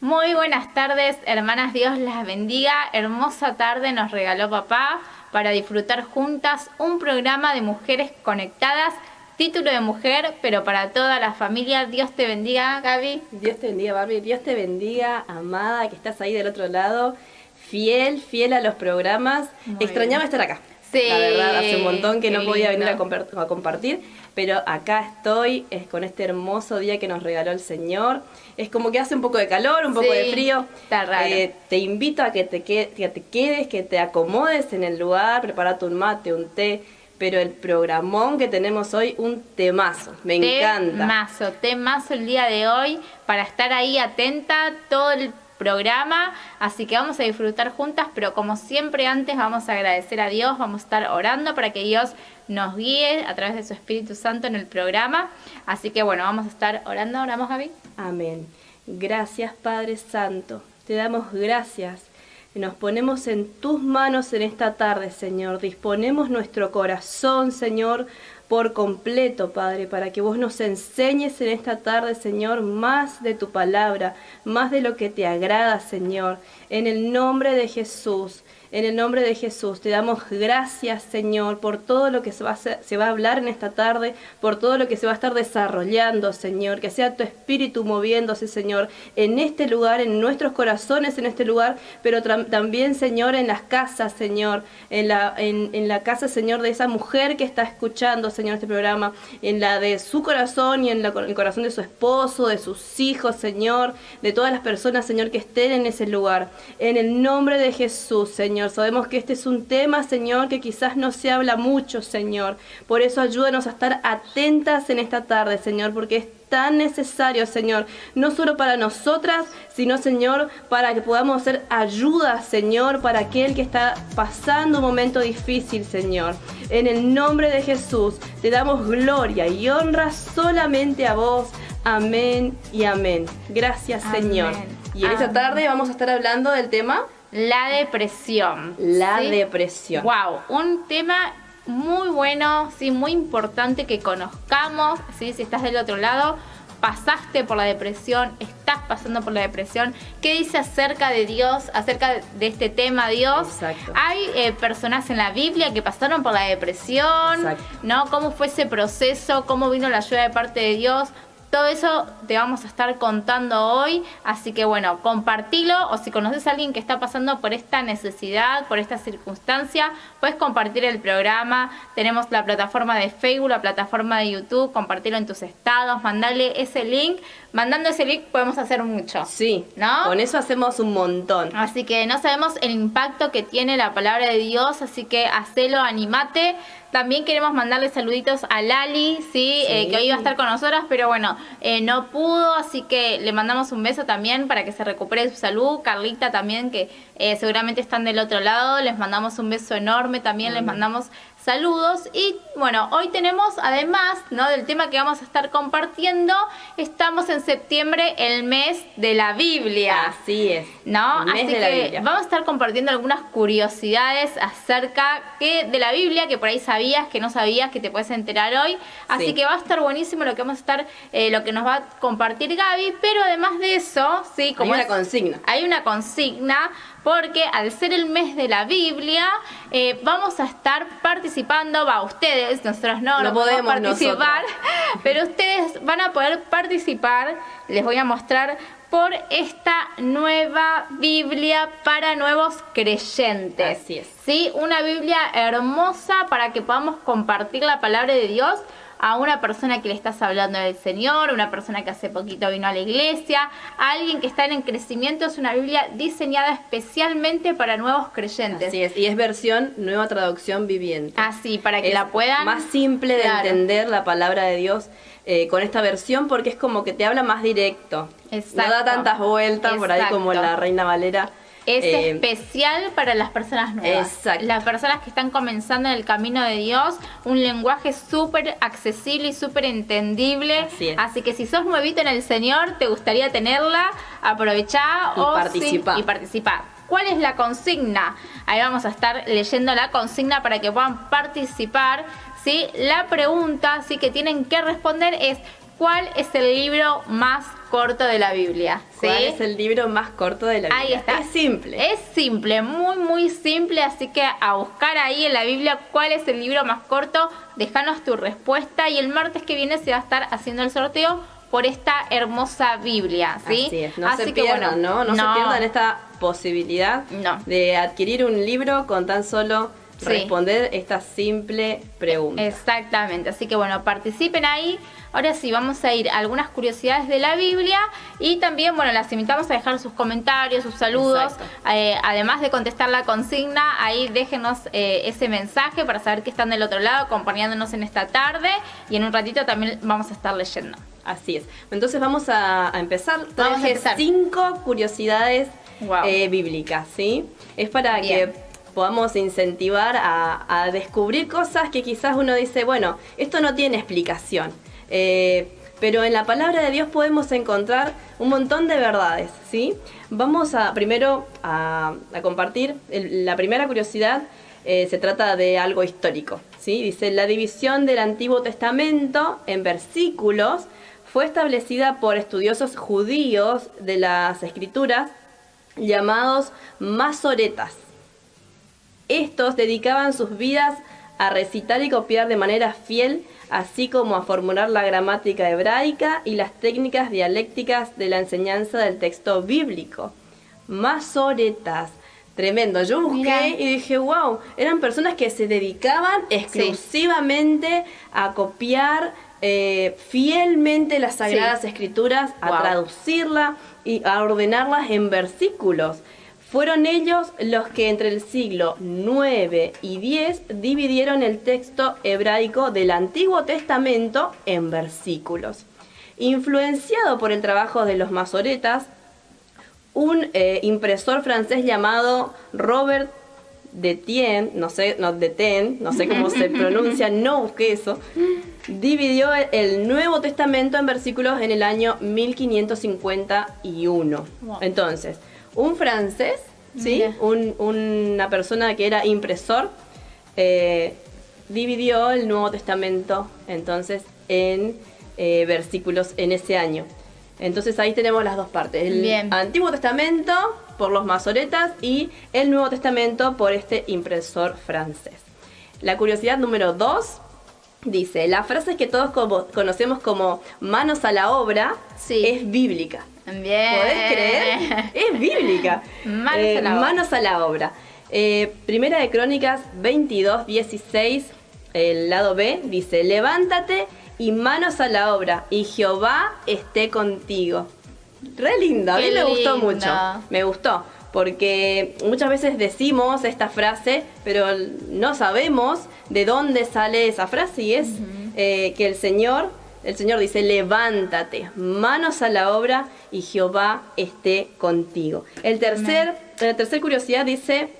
Muy buenas tardes, hermanas, Dios las bendiga. Hermosa tarde nos regaló papá para disfrutar juntas un programa de mujeres conectadas, título de mujer, pero para toda la familia. Dios te bendiga, Gaby. Dios te bendiga, Barbie. Dios te bendiga, amada, que estás ahí del otro lado, fiel a los programas. Extrañaba estar acá. Sí, la verdad, hace un montón que no podía venir a compartir, pero acá estoy con este hermoso día que nos regaló el Señor. Es como que hace un poco de calor, un poco de frío. Está raro. Te invito a que te quedes, que te acomodes en el lugar, prepárate un mate, un té. Pero el programón que tenemos hoy, un temazo, me encanta. Temazo el día de hoy, para estar ahí atenta todo el programa, así que vamos a disfrutar juntas, pero como siempre antes vamos a agradecer a Dios, vamos a estar orando para que Dios nos guíe a través de su Espíritu Santo en el programa, así que bueno, vamos a estar orando. ¿Oramos, Gaby? Amén. Gracias, Padre Santo, te damos gracias. Nos ponemos en tus manos en esta tarde, Señor. Disponemos nuestro corazón, Señor, por completo, Padre, para que vos nos enseñes en esta tarde, Señor, más de tu palabra, más de lo que te agrada, Señor. En el nombre de Jesús. En el nombre de Jesús te damos gracias, Señor, por todo lo que se va a hablar en esta tarde, por todo lo que se va a estar desarrollando, Señor, que sea tu espíritu moviéndose, Señor, en este lugar, en nuestros corazones en este lugar, pero también, Señor, en las casas, Señor, en la casa, Señor, de esa mujer que está escuchando, Señor, este programa, en la de su corazón y en el corazón de su esposo, de sus hijos, Señor, de todas las personas, Señor, que estén en ese lugar. En el nombre de Jesús, Señor. Sabemos que este es un tema, Señor, que quizás no se habla mucho, Señor. Por eso ayúdanos a estar atentas en esta tarde, Señor, porque es tan necesario, Señor, no solo para nosotras, sino, Señor, para que podamos ser ayuda, Señor, para aquel que está pasando un momento difícil, Señor. En el nombre de Jesús, te damos gloria y honra solamente a vos. Amén y amén. Gracias, Señor. Y en esta tarde vamos a estar hablando del tema... La depresión. Depresión. Wow, un tema muy bueno, sí, muy importante que conozcamos, sí, si estás del otro lado, pasaste por la depresión, estás pasando por la depresión. ¿Qué dice acerca de Dios, acerca de este tema Dios? Exacto. Hay personas en la Biblia que pasaron por la depresión, exacto, ¿no? ¿Cómo fue ese proceso? ¿Cómo vino la ayuda de parte de Dios? Todo eso te vamos a estar contando hoy, así que bueno, compartilo, o si conoces a alguien que está pasando por esta necesidad, por esta circunstancia, puedes compartir el programa. Tenemos la plataforma de Facebook, la plataforma de YouTube, compartirlo en tus estados, mandarle ese link. Mandando ese link podemos hacer mucho. Sí, ¿no? Con eso hacemos un montón. Así que no sabemos el impacto que tiene la palabra de Dios, así que hacelo, animate. También queremos mandarle saluditos a Lali, ¿sí? Que hoy iba a estar con nosotras, pero bueno, no pudo, así que le mandamos un beso también para que se recupere su salud. Carlita también, que seguramente están del otro lado, les mandamos un beso enorme también, les mandamos saludos. Y bueno, hoy tenemos, además, ¿no?, del tema que vamos a estar compartiendo, estamos en septiembre, el mes de la Biblia. Así es, ¿no? el mes Así de la que Biblia. Vamos a estar compartiendo algunas curiosidades acerca de la Biblia, que por ahí sabías, que no sabías, que te puedes enterar hoy. Así que va a estar buenísimo lo que vamos a estar, lo que nos va a compartir Gaby, pero además de eso, sí, como hay una consigna. Hay una consigna, porque al ser el mes de la Biblia, vamos a estar participando, ustedes, nosotros no podemos participar, pero ustedes van a poder participar. Les voy a mostrar por esta nueva Biblia para nuevos creyentes. Así es. ¿Sí? Una Biblia hermosa para que podamos compartir la palabra de Dios a una persona que le estás hablando del Señor, una persona que hace poquito vino a la iglesia, a alguien que está en crecimiento. Es una Biblia diseñada especialmente para nuevos creyentes. Así es, y es versión Nueva Traducción Viviente. Así, para que es la puedan... más simple de entender la palabra de Dios con esta versión, porque es como que te habla más directo. Exacto. No da tantas vueltas por ahí como la Reina Valera. Es especial para las personas nuevas. Exacto. Las personas que están comenzando en el camino de Dios. Un lenguaje súper accesible y súper entendible. Así que si sos nuevito en el Señor, te gustaría tenerla, aprovechá y participar. ¿Cuál es la consigna? Ahí vamos a estar leyendo la consigna para que puedan participar, ¿sí? La pregunta, ¿sí?, que tienen que responder es: ¿cuál es el libro más corto de la Biblia? ¿Sí? ¿Cuál es el libro más corto de la Biblia? Ahí está. Es simple. Es simple, muy, muy simple. Así que a buscar ahí en la Biblia cuál es el libro más corto. Déjanos tu respuesta. Y el martes que viene se va a estar haciendo el sorteo por esta hermosa Biblia, ¿sí? Así es. No Así se que, pierdan, bueno, ¿no? No se pierdan esta posibilidad de adquirir un libro con tan solo responder esta simple pregunta. Exactamente, así que bueno, participen ahí. Ahora sí, vamos a ir a algunas curiosidades de la Biblia y también, bueno, las invitamos a dejar sus comentarios, sus saludos, además de contestar la consigna, ahí déjenos ese mensaje para saber que están del otro lado acompañándonos en esta tarde y en un ratito también vamos a estar leyendo. Así es, entonces vamos a empezar. Vamos a empezar. 5 curiosidades bíblicas, ¿sí? Es para que podamos incentivar a descubrir cosas que quizás uno dice, bueno, esto no tiene explicación. Pero en la palabra de Dios podemos encontrar un montón de verdades, ¿sí? Vamos primero a compartir. La primera curiosidad se trata de algo histórico, ¿sí? Dice, la división del Antiguo Testamento en versículos fue establecida por estudiosos judíos de las Escrituras llamados masoretas. Estos dedicaban sus vidas a recitar y copiar de manera fiel, así como a formular la gramática hebraica y las técnicas dialécticas de la enseñanza del texto bíblico. Masoretas. Tremendo. Yo busqué y dije, wow, eran personas que se dedicaban exclusivamente a copiar fielmente las Sagradas Escrituras, a traducirlas y a ordenarlas en versículos. Fueron ellos los que entre el siglo 9 y 10 dividieron el texto hebraico del Antiguo Testamento en versículos. Influenciado por el trabajo de los masoretas, un impresor francés llamado Robert Detienne, no sé cómo se pronuncia, no busqué eso, dividió el Nuevo Testamento en versículos en el año 1551. Entonces, un francés, ¿sí? Una persona que era impresor, dividió el Nuevo Testamento entonces en versículos en ese año. Entonces ahí tenemos las dos partes. El Antiguo Testamento por los masoretas y el Nuevo Testamento por este impresor francés. La curiosidad número 2 dice, la frase que todos conocemos como manos a la obra es bíblica. Bien. ¿Podés creer? Es bíblica. Manos a la obra. Primera de Crónicas 22:16, el lado B, dice, levántate y manos a la obra, y Jehová esté contigo. Re lindo, a mí me gustó mucho. Me gustó, porque muchas veces decimos esta frase, pero no sabemos de dónde sale esa frase, y es que el Señor dice, levántate, manos a la obra, y Jehová esté contigo. La tercer curiosidad dice,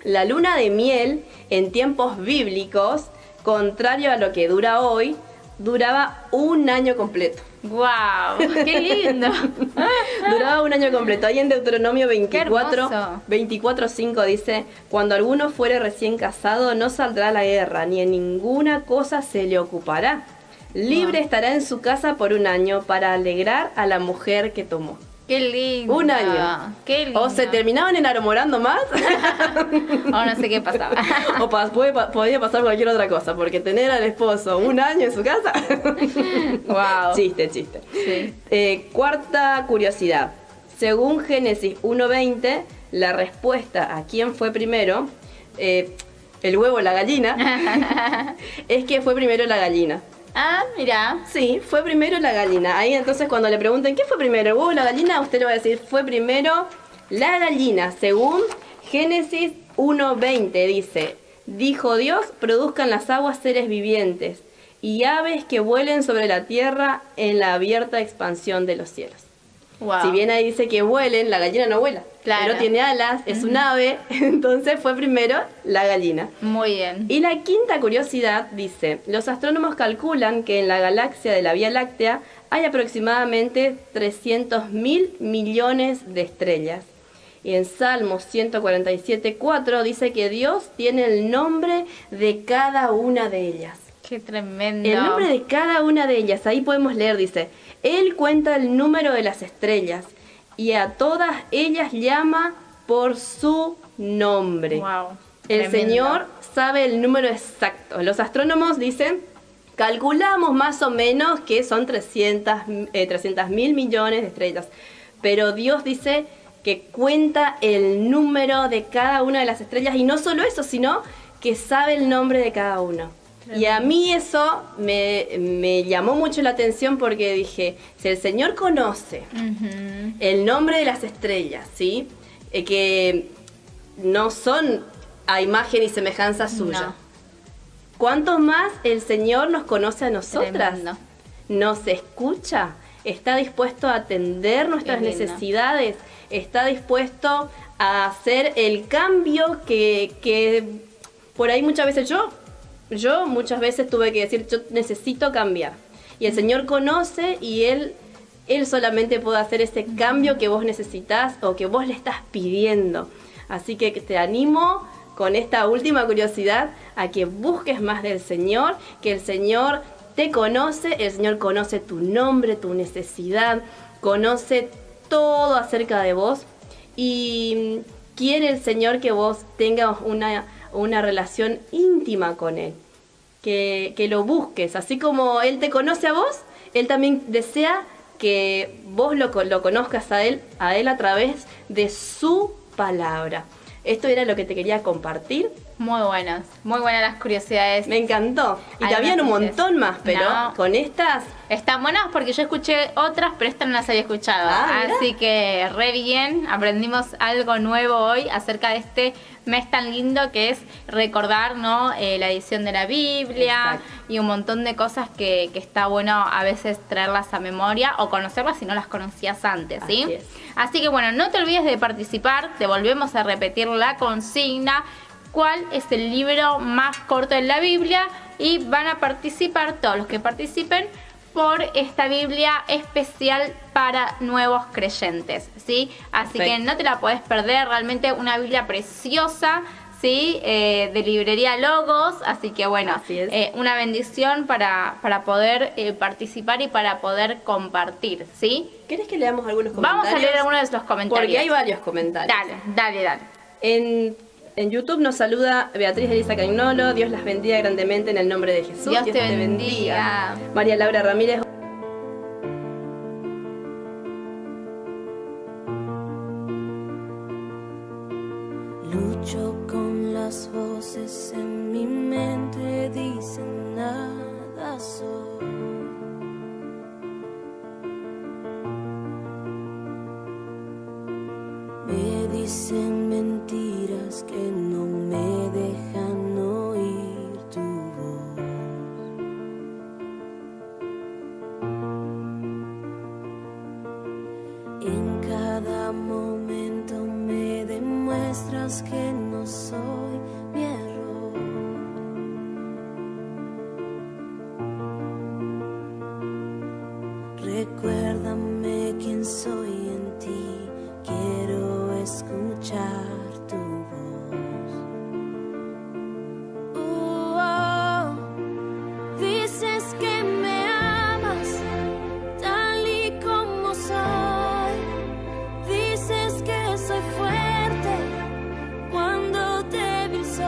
la luna de miel en tiempos bíblicos, contrario a lo que dura hoy, duraba un año completo. ¡Wow! ¡Qué lindo! Duraba un año completo. Ahí en Deuteronomio 24:5 dice, cuando alguno fuere recién casado, no saldrá a la guerra, ni en ninguna cosa se le ocupará. Libre estará en su casa por un año para alegrar a la mujer que tomó. ¡Qué lindo! Un año. ¡Qué lindo! O se terminaban enamorando más. O no sé qué pasaba. O podía pasar cualquier otra cosa, porque tener al esposo un año en su casa. ¡Wow! Chiste. Sí. Cuarta curiosidad. Según Génesis 1:20, la respuesta a quién fue primero, el huevo o la gallina, es que fue primero la gallina. Ah, mira. Sí, fue primero la gallina. Ahí entonces cuando le pregunten ¿qué fue primero, el huevo o la gallina? Usted le va a decir, fue primero la gallina. Según Génesis 1:20 dice, dijo Dios, produzcan las aguas seres vivientes y aves que vuelen sobre la tierra en la abierta expansión de los cielos. Wow. Si bien ahí dice que vuelen, la gallina no vuela. Claro. Pero tiene alas, es un ave, entonces fue primero la gallina. Muy bien. Y la quinta curiosidad dice, los astrónomos calculan que en la galaxia de la Vía Láctea hay aproximadamente 300.000 millones de estrellas. Y en Salmos 147:4 dice que Dios tiene el nombre de cada una de ellas. Qué tremendo. El nombre de cada una de ellas, ahí podemos leer, dice, Él cuenta el número de las estrellas y a todas ellas llama por su nombre. Wow, el tremendo. Señor sabe el número exacto. Los astrónomos dicen, calculamos más o menos que son 300.000 millones de estrellas. Pero Dios dice que cuenta el número de cada una de las estrellas. Y no solo eso, sino que sabe el nombre de cada uno. Y a mí eso me llamó mucho la atención porque dije, si el Señor conoce el nombre de las estrellas, ¿sí? Que no son a imagen y semejanza suya. No. ¿Cuánto más el Señor nos conoce a nosotras? Tremendo. Nos escucha, está dispuesto a atender nuestras Qué lindo. necesidades, está dispuesto a hacer el cambio que por ahí muchas veces yo muchas veces tuve que decir, yo necesito cambiar. Y el Señor conoce y Él solamente puede hacer ese cambio que vos necesitas o que vos le estás pidiendo. Así que te animo con esta última curiosidad a que busques más del Señor, que el Señor te conoce, el Señor conoce tu nombre, tu necesidad, conoce todo acerca de vos y quiere el Señor que vos tengas una relación íntima con Él, que lo busques, así como Él te conoce a vos, Él también desea que vos lo conozcas a Él a través de su palabra. Esto era lo que te quería compartir. Muy buenas las curiosidades. Me encantó. Y Hay habían un unas montón más, pero No. con estas... Están buenas porque yo escuché otras, pero estas no las había escuchado. Mirá. Así que re bien, aprendimos algo nuevo hoy acerca de este mes tan lindo que es recordar, ¿no? La edición de la Biblia. Exacto. Y un montón de cosas que está bueno a veces traerlas a memoria o conocerlas si no las conocías antes, ¿sí? Así es. Así que bueno, no te olvides de participar, te volvemos a repetir la consigna. ¿Cuál es el libro más corto de la Biblia? Y van a participar todos los que participen por esta Biblia especial para nuevos creyentes, ¿sí? Así Perfecto. que no te la podés perder, realmente una Biblia preciosa, ¿sí? De librería Logos, así que bueno, Así es. una bendición para poder participar y para poder compartir, ¿sí? ¿Querés que leamos algunos comentarios? Vamos a leer algunos de los comentarios. Porque hay varios comentarios. Dale. En YouTube nos saluda Beatriz Elisa Cagnolo. Dios las bendiga grandemente en el nombre de Jesús. Dios te bendiga. María Laura Ramírez. Lucho con las voces en mi mente, dicen nada soy. Me dicen mentiras que no me dejan oír tu voz. En cada momento me demuestras que no soy mi error. Recuérdame quién soy en ti, quiero escuchar tu voz. Dices que me amas tal y como soy. Dices que soy fuerte cuando débil soy.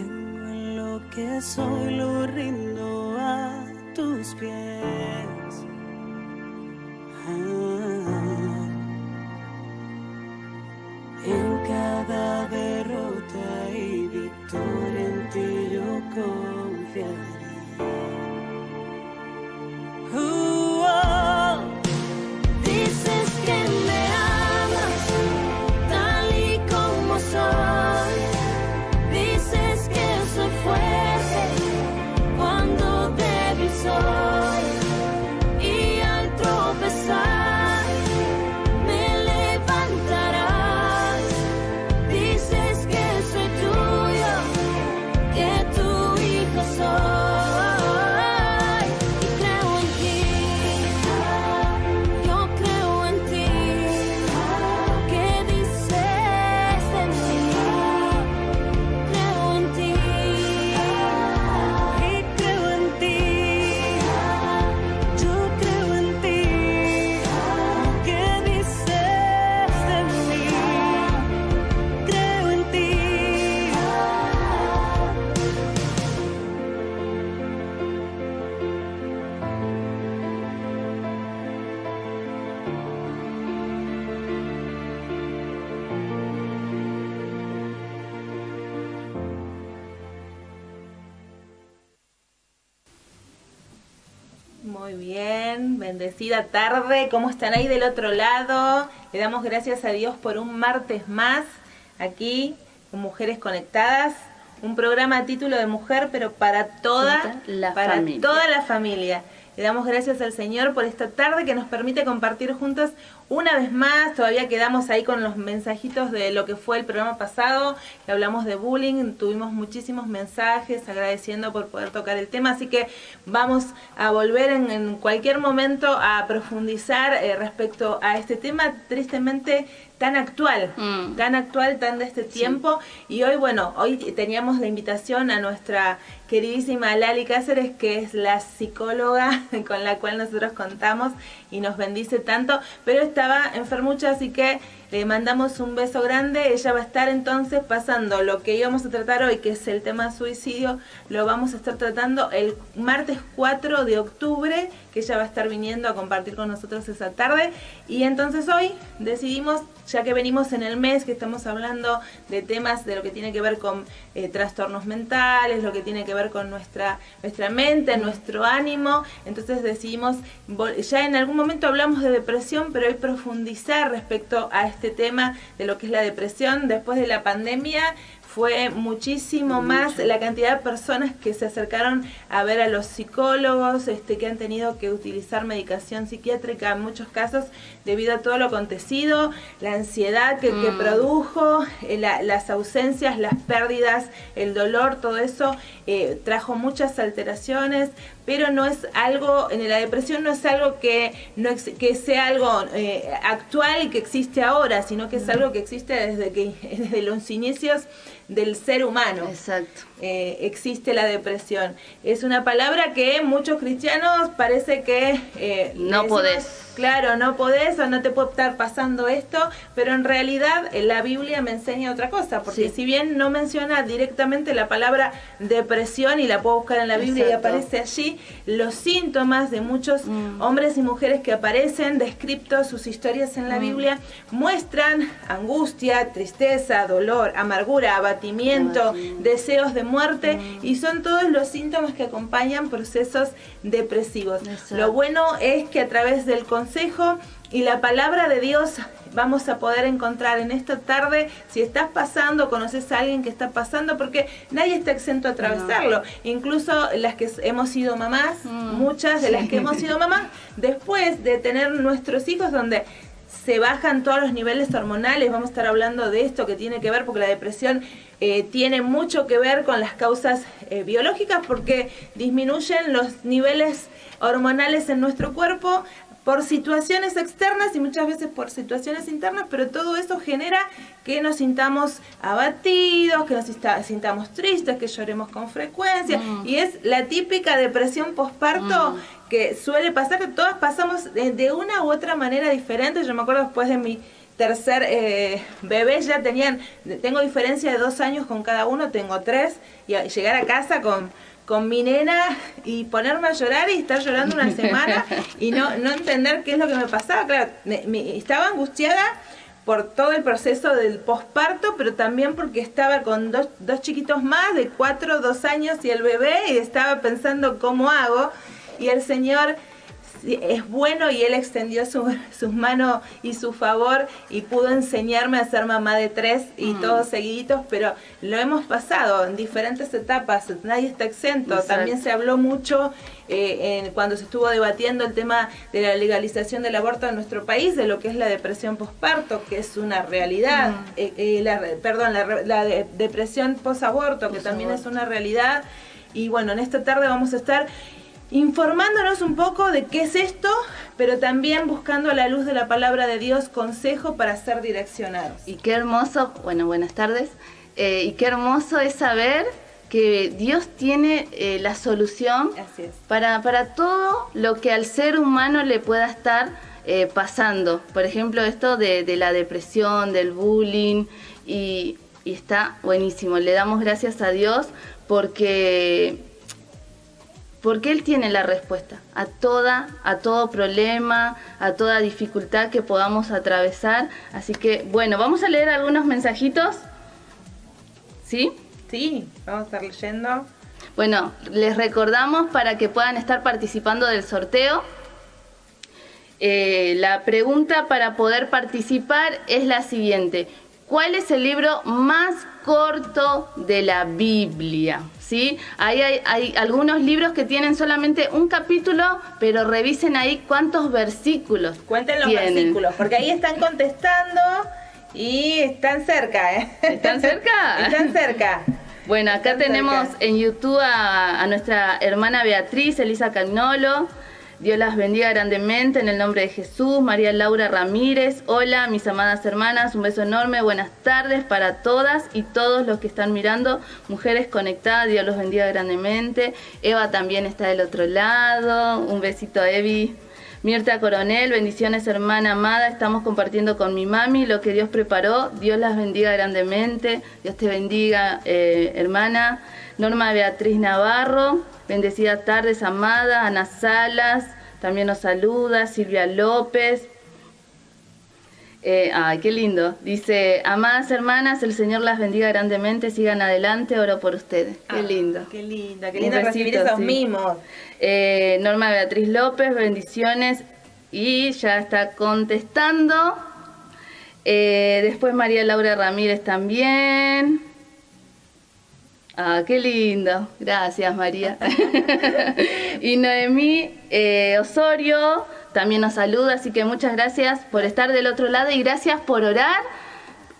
tengo en lo que soy, lo rindo a tus pies. En cada derrota y victoria en ti yo confiaré. Dices que me amas tal y como soy. Dices que soy fuerte cuando débil soy. Y al tropezar me levantarás. Dices que soy tuyo, que tu hijo soy. Muy bien, bendecida tarde. ¿Cómo están ahí del otro lado? Le damos gracias a Dios por un martes más aquí con Mujeres Conectadas. Un programa a título de mujer, pero para toda la familia. Le damos gracias al Señor por esta tarde que nos permite compartir juntos una vez más. Todavía quedamos ahí con los mensajitos de lo que fue el programa pasado, que hablamos de bullying. Tuvimos muchísimos mensajes agradeciendo por poder tocar el tema, así que vamos a volver en cualquier momento a profundizar respecto a este tema tristemente tan actual, tan de este tiempo. Y hoy, bueno, hoy teníamos la invitación a nuestra queridísima Lali Cáceres, que es la psicóloga con la cual nosotros contamos y nos bendice tanto, pero estaba enfermucha, así que le mandamos un beso grande. Ella va a estar entonces pasando lo que íbamos a tratar hoy, que es el tema suicidio, lo vamos a estar tratando el martes 4 de octubre, que ella va a estar viniendo a compartir con nosotros esa tarde. Y entonces hoy decidimos, ya que venimos en el mes, que estamos hablando de temas de lo que tiene que ver con trastornos mentales, lo que tiene que ver con nuestra mente, nuestro ánimo, entonces decidimos, ya en algún momento hablamos de depresión, pero hoy profundizar respecto a este tema de lo que es la depresión. Después de la pandemia fue muchísimo más la cantidad de personas que se acercaron a ver a los psicólogos, que han tenido que utilizar medicación psiquiátrica en muchos casos debido a todo lo acontecido, la ansiedad que produjo, las ausencias, las pérdidas, el dolor, todo eso trajo muchas alteraciones, pero no es algo, en la depresión no es algo que sea algo actual y que existe ahora, sino que es algo que existe desde los inicios del ser humano. Exacto. Existe la depresión. Es una palabra que muchos cristianos parece que no podés. Claro, no podés o no te puede estar pasando esto, pero en realidad la Biblia me enseña otra cosa, porque si bien no menciona directamente la palabra depresión, y la puedo buscar en la Biblia y aparece allí, los síntomas de muchos hombres y mujeres que aparecen descriptos, sus historias en la Biblia, muestran angustia, tristeza, dolor, amargura, abatimiento, deseos de muerte, y son todos los síntomas que acompañan procesos depresivos. Exacto. Lo bueno es que a través del consejo y la palabra de Dios vamos a poder encontrar en esta tarde, si estás pasando, conoces a alguien que está pasando, porque nadie está exento a atravesarlo, incluso las que hemos sido mamás, muchas de las que hemos sido mamás, después de tener nuestros hijos, donde se bajan todos los niveles hormonales. Vamos a estar hablando de esto que tiene que ver, porque la depresión tiene mucho que ver con las causas biológicas, porque disminuyen los niveles hormonales en nuestro cuerpo por situaciones externas y muchas veces por situaciones internas, pero todo eso genera que nos sintamos abatidos, que nos sintamos tristes, que lloremos con frecuencia, y es la típica depresión posparto que suele pasar, que todas pasamos de una u otra manera diferente. Yo me acuerdo después de mi tercer bebé, ya tengo diferencia de 2 años con cada uno, tengo 3, y llegar a casa con mi nena y ponerme a llorar y estar llorando una semana y no entender qué es lo que me pasaba. Claro, estaba angustiada por todo el proceso del posparto, pero también porque estaba con dos chiquitos más, de 4, 2 años y el bebé, y estaba pensando cómo hago, y el Señor es bueno y Él extendió sus manos y su favor y pudo enseñarme a ser mamá de 3 y todos seguiditos, pero lo hemos pasado en diferentes etapas, nadie está exento. Exacto. También se habló mucho cuando se estuvo debatiendo el tema de la legalización del aborto en nuestro país, de lo que es la depresión posparto, que es una realidad, la depresión posaborto, que también es una realidad. Y bueno, en esta tarde vamos a estar informándonos un poco de qué es esto, pero también buscando a la luz de la palabra de Dios consejo para ser direccionados. Y qué hermoso, bueno, buenas tardes, y qué hermoso es saber que Dios tiene la solución Así es. para todo lo que al ser humano le pueda estar pasando. Por ejemplo, esto de la depresión, del bullying, y está buenísimo. Le damos gracias a Dios porque Él tiene la respuesta a todo problema, a toda dificultad que podamos atravesar. Así que, bueno, vamos a leer algunos mensajitos. ¿Sí? Sí, vamos a estar leyendo. Bueno, les recordamos para que puedan estar participando del sorteo. La pregunta para poder participar es la siguiente: ¿cuál es el libro más corto de la Biblia? ¿Sí? Hay algunos libros que tienen solamente un capítulo, pero revisen ahí cuántos versículos Cuenten los tienen. versículos, porque ahí están contestando y están cerca, ¿eh? ¿Están cerca? Están cerca. Bueno, acá Están tenemos cerca. en YouTube a nuestra hermana Beatriz Elisa Cagnolo. Dios las bendiga grandemente en el nombre de Jesús. María Laura Ramírez, hola mis amadas hermanas, un beso enorme, buenas tardes para todas y todos los que están mirando. Mujeres conectadas, Dios los bendiga grandemente. Eva también está del otro lado, un besito a Evi. Mirta Coronel, bendiciones hermana amada, estamos compartiendo con mi mami lo que Dios preparó. Dios las bendiga grandemente, Dios te bendiga hermana. Norma Beatriz Navarro, bendecidas tardes, amada. Ana Salas, también nos saluda. Silvia López. Ay, qué lindo. Dice, amadas hermanas, el Señor las bendiga grandemente. Sigan adelante, oro por ustedes. Qué lindo. Qué linda, qué Un lindo recibir besito, esos sí. mimos. Norma Beatriz López, bendiciones. Y ya está contestando. Después María Laura Ramírez también. Ah, qué lindo. Gracias, María. Y Noemí Osorio también nos saluda, así que muchas gracias por estar del otro lado y gracias por orar,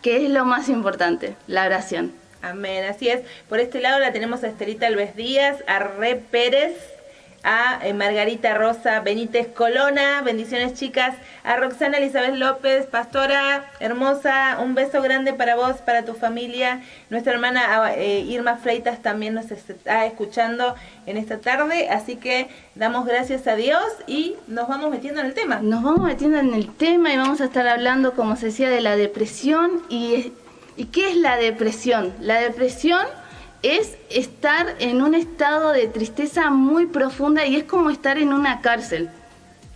que es lo más importante, la oración. Amén, así es. Por este lado la tenemos a Estelita Alves Díaz, a Re Pérez, a Margarita Rosa Benítez Colona, bendiciones chicas, a Roxana Elizabeth López, pastora hermosa, un beso grande para vos, para tu familia. Nuestra hermana Irma Freitas también nos está escuchando en esta tarde, así que damos gracias a Dios y nos vamos metiendo en el tema. Nos vamos metiendo en el tema y vamos a estar hablando, como se decía, de la depresión. ¿Y qué es la depresión? La depresión es estar en un estado de tristeza muy profunda y es como estar en una cárcel,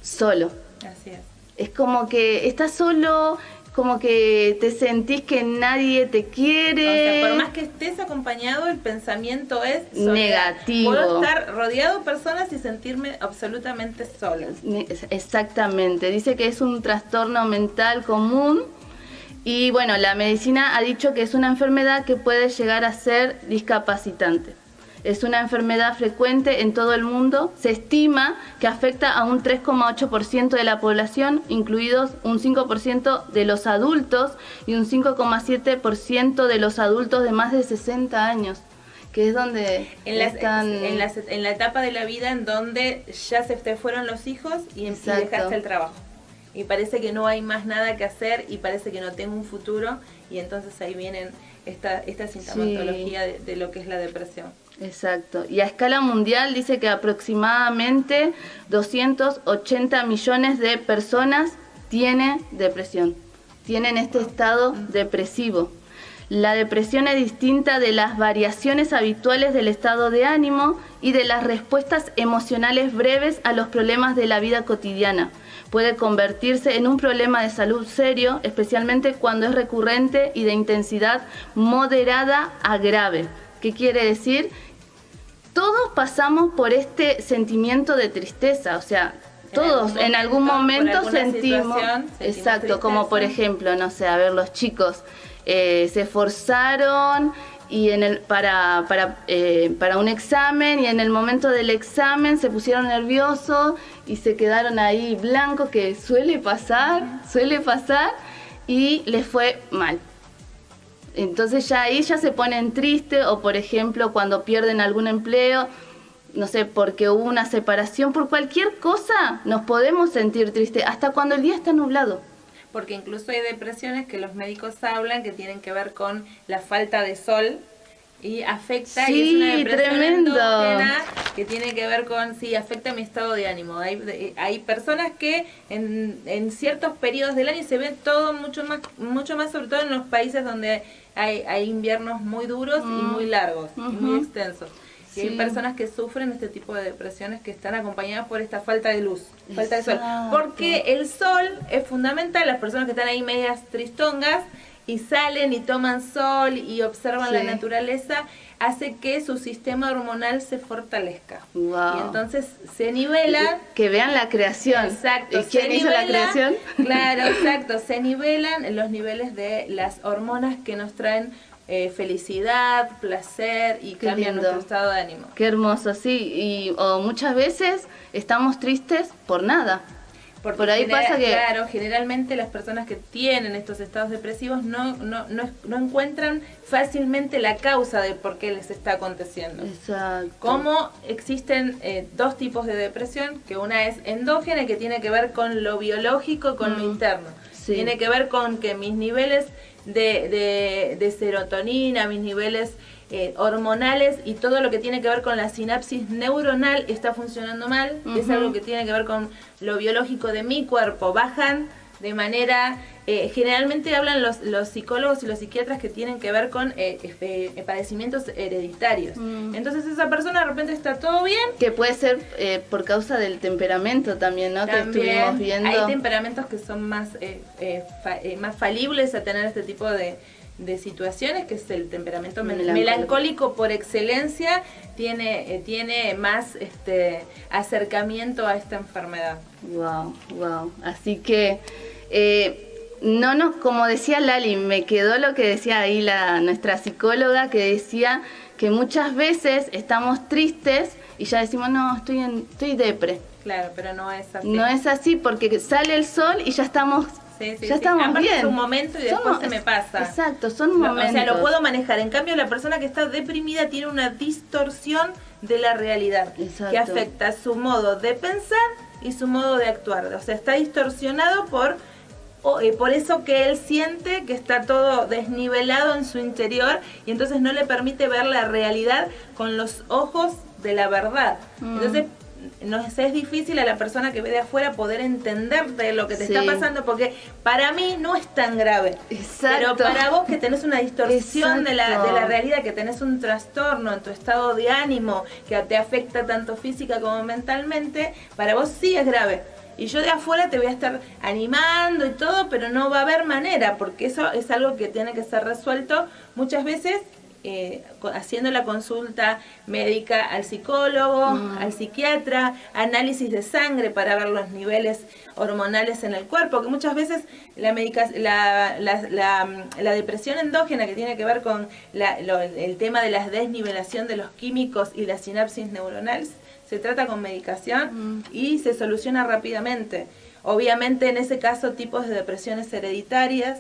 solo. Así es. Es como que estás solo, como que te sentís que nadie te quiere. O sea, por más que estés acompañado, el pensamiento es soledad. Negativo. Puedo estar rodeado de personas y sentirme absolutamente sola. Exactamente, dice que es un trastorno mental común. Y bueno, la medicina ha dicho que es una enfermedad que puede llegar a ser discapacitante. Es una enfermedad frecuente en todo el mundo. Se estima que afecta a un 3,8% de la población, incluidos un 5% de los adultos y un 5,7% de los adultos de más de 60 años, que es donde están... en la etapa de la vida en donde ya se te fueron los hijos y dejaste el trabajo. Y parece que no hay más nada que hacer y parece que no tengo un futuro, y entonces ahí vienen esta sintomatología de lo que es la depresión. Exacto. Y a escala mundial dice que aproximadamente 280 millones de personas tienen depresión. tienen este estado depresivo. La depresión es distinta de las variaciones habituales del estado de ánimo y de las respuestas emocionales breves a los problemas de la vida cotidiana. Puede convertirse en un problema de salud serio, especialmente cuando es recurrente y de intensidad moderada a grave. ¿Qué quiere decir? Todos pasamos por este sentimiento de tristeza, o sea, todos en algún momento sentimos, exacto, tristeza. Como por ejemplo, no sé, a ver, los chicos se esforzaron y para un examen, y en el momento del examen se pusieron nerviosos y se quedaron ahí blancos, que suele pasar, y les fue mal. Entonces ya ahí ya se ponen tristes, o por ejemplo cuando pierden algún empleo, no sé, porque hubo una separación, por cualquier cosa nos podemos sentir tristes, hasta cuando el día está nublado. Porque incluso hay depresiones que los médicos hablan que tienen que ver con la falta de sol y afecta, sí, y es una depresión tremendo, endógena que tiene que ver con, sí, afecta mi estado de ánimo. Hay personas que en ciertos periodos del año se ve todo mucho más, sobre todo en los países donde hay inviernos muy duros y muy largos, y muy extensos. Y hay personas que sufren este tipo de depresiones que están acompañadas por esta falta de luz, falta de sol. Porque el sol es fundamental, las personas que están ahí medias tristongas y salen y toman sol y observan la naturaleza, hace que su sistema hormonal se fortalezca. Wow. Y entonces se nivela. Que vean la creación. Exacto. ¿Y quién hizo la creación? Claro, exacto. Se nivelan los niveles de las hormonas que nos traen felicidad, placer, y Qué cambian lindo. nuestro estado de ánimo. Qué hermoso, sí. O muchas veces estamos tristes por nada. Porque por ahí pasa que... Claro, generalmente las personas que tienen estos estados depresivos no encuentran fácilmente la causa de por qué les está aconteciendo. Exacto. Como existen dos tipos de depresión, que una es endógena, que tiene que ver con lo biológico, con lo interno. Sí. Tiene que ver con que mis niveles de serotonina, mis niveles hormonales y todo lo que tiene que ver con la sinapsis neuronal está funcionando mal. Es algo que tiene que ver con lo biológico de mi cuerpo. Bajan de manera... generalmente hablan los psicólogos y los psiquiatras que tienen que ver con padecimientos hereditarios. Entonces esa persona de repente está todo bien. Que puede ser por causa del temperamento también, ¿no? También, que estuvimos viendo. hay temperamentos que son más falibles a tener este tipo de situaciones, que es el temperamento melancólico por excelencia, tiene más acercamiento a esta enfermedad. Wow. Así que como decía Lali, me quedó lo que decía ahí nuestra psicóloga, que decía que muchas veces estamos tristes y ya decimos, no, estoy depre. Claro, pero no es así. No es así, porque sale el sol y ya estamos... Ya estamos aparte bien. Es un momento y después se me pasa. Exacto, son momentos. O sea, lo puedo manejar. En cambio, la persona que está deprimida tiene una distorsión de la realidad. Exacto. Que afecta su modo de pensar y su modo de actuar. O sea, está distorsionado por eso que él siente que está todo desnivelado en su interior, y entonces no le permite ver la realidad con los ojos de la verdad. Entonces es difícil a la persona que ve de afuera poder entender de lo que te está pasando, porque para mí no es tan grave. Exacto. Pero para vos, que tenés una distorsión de la realidad, que tenés un trastorno en tu estado de ánimo que te afecta tanto física como mentalmente, para vos sí es grave. Y yo de afuera te voy a estar animando y todo, pero no va a haber manera, porque eso es algo que tiene que ser resuelto muchas veces haciendo la consulta médica al psicólogo, al psiquiatra, análisis de sangre para ver los niveles hormonales en el cuerpo, que muchas veces la depresión endógena, que tiene que ver con el tema de la desnivelación de los químicos y la sinapsis neuronal, se trata con medicación y se soluciona rápidamente. Obviamente en ese caso tipos de depresiones hereditarias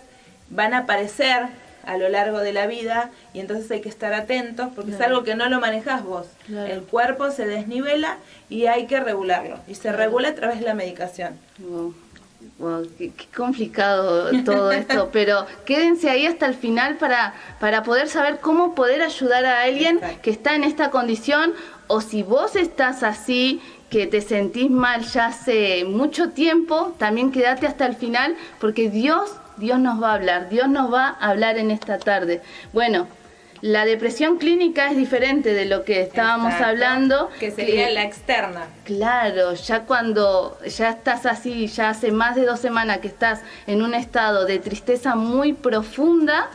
van a aparecer a lo largo de la vida, y entonces hay que estar atentos, porque es algo que no lo manejás vos. Claro. El cuerpo se desnivela y hay que regularlo, y se regula a través de la medicación. Wow, qué complicado todo esto, pero quédense ahí hasta el final para poder saber cómo poder ayudar a alguien que está en esta condición, o si vos estás así, que te sentís mal ya hace mucho tiempo, también quédate hasta el final, porque Dios Dios nos va a hablar, Dios nos va a hablar en esta tarde. Bueno, la depresión clínica es diferente de lo que estábamos hablando. Que sería la externa. Claro, ya cuando ya estás así, ya hace más de 2 semanas que estás en un estado de tristeza muy profunda,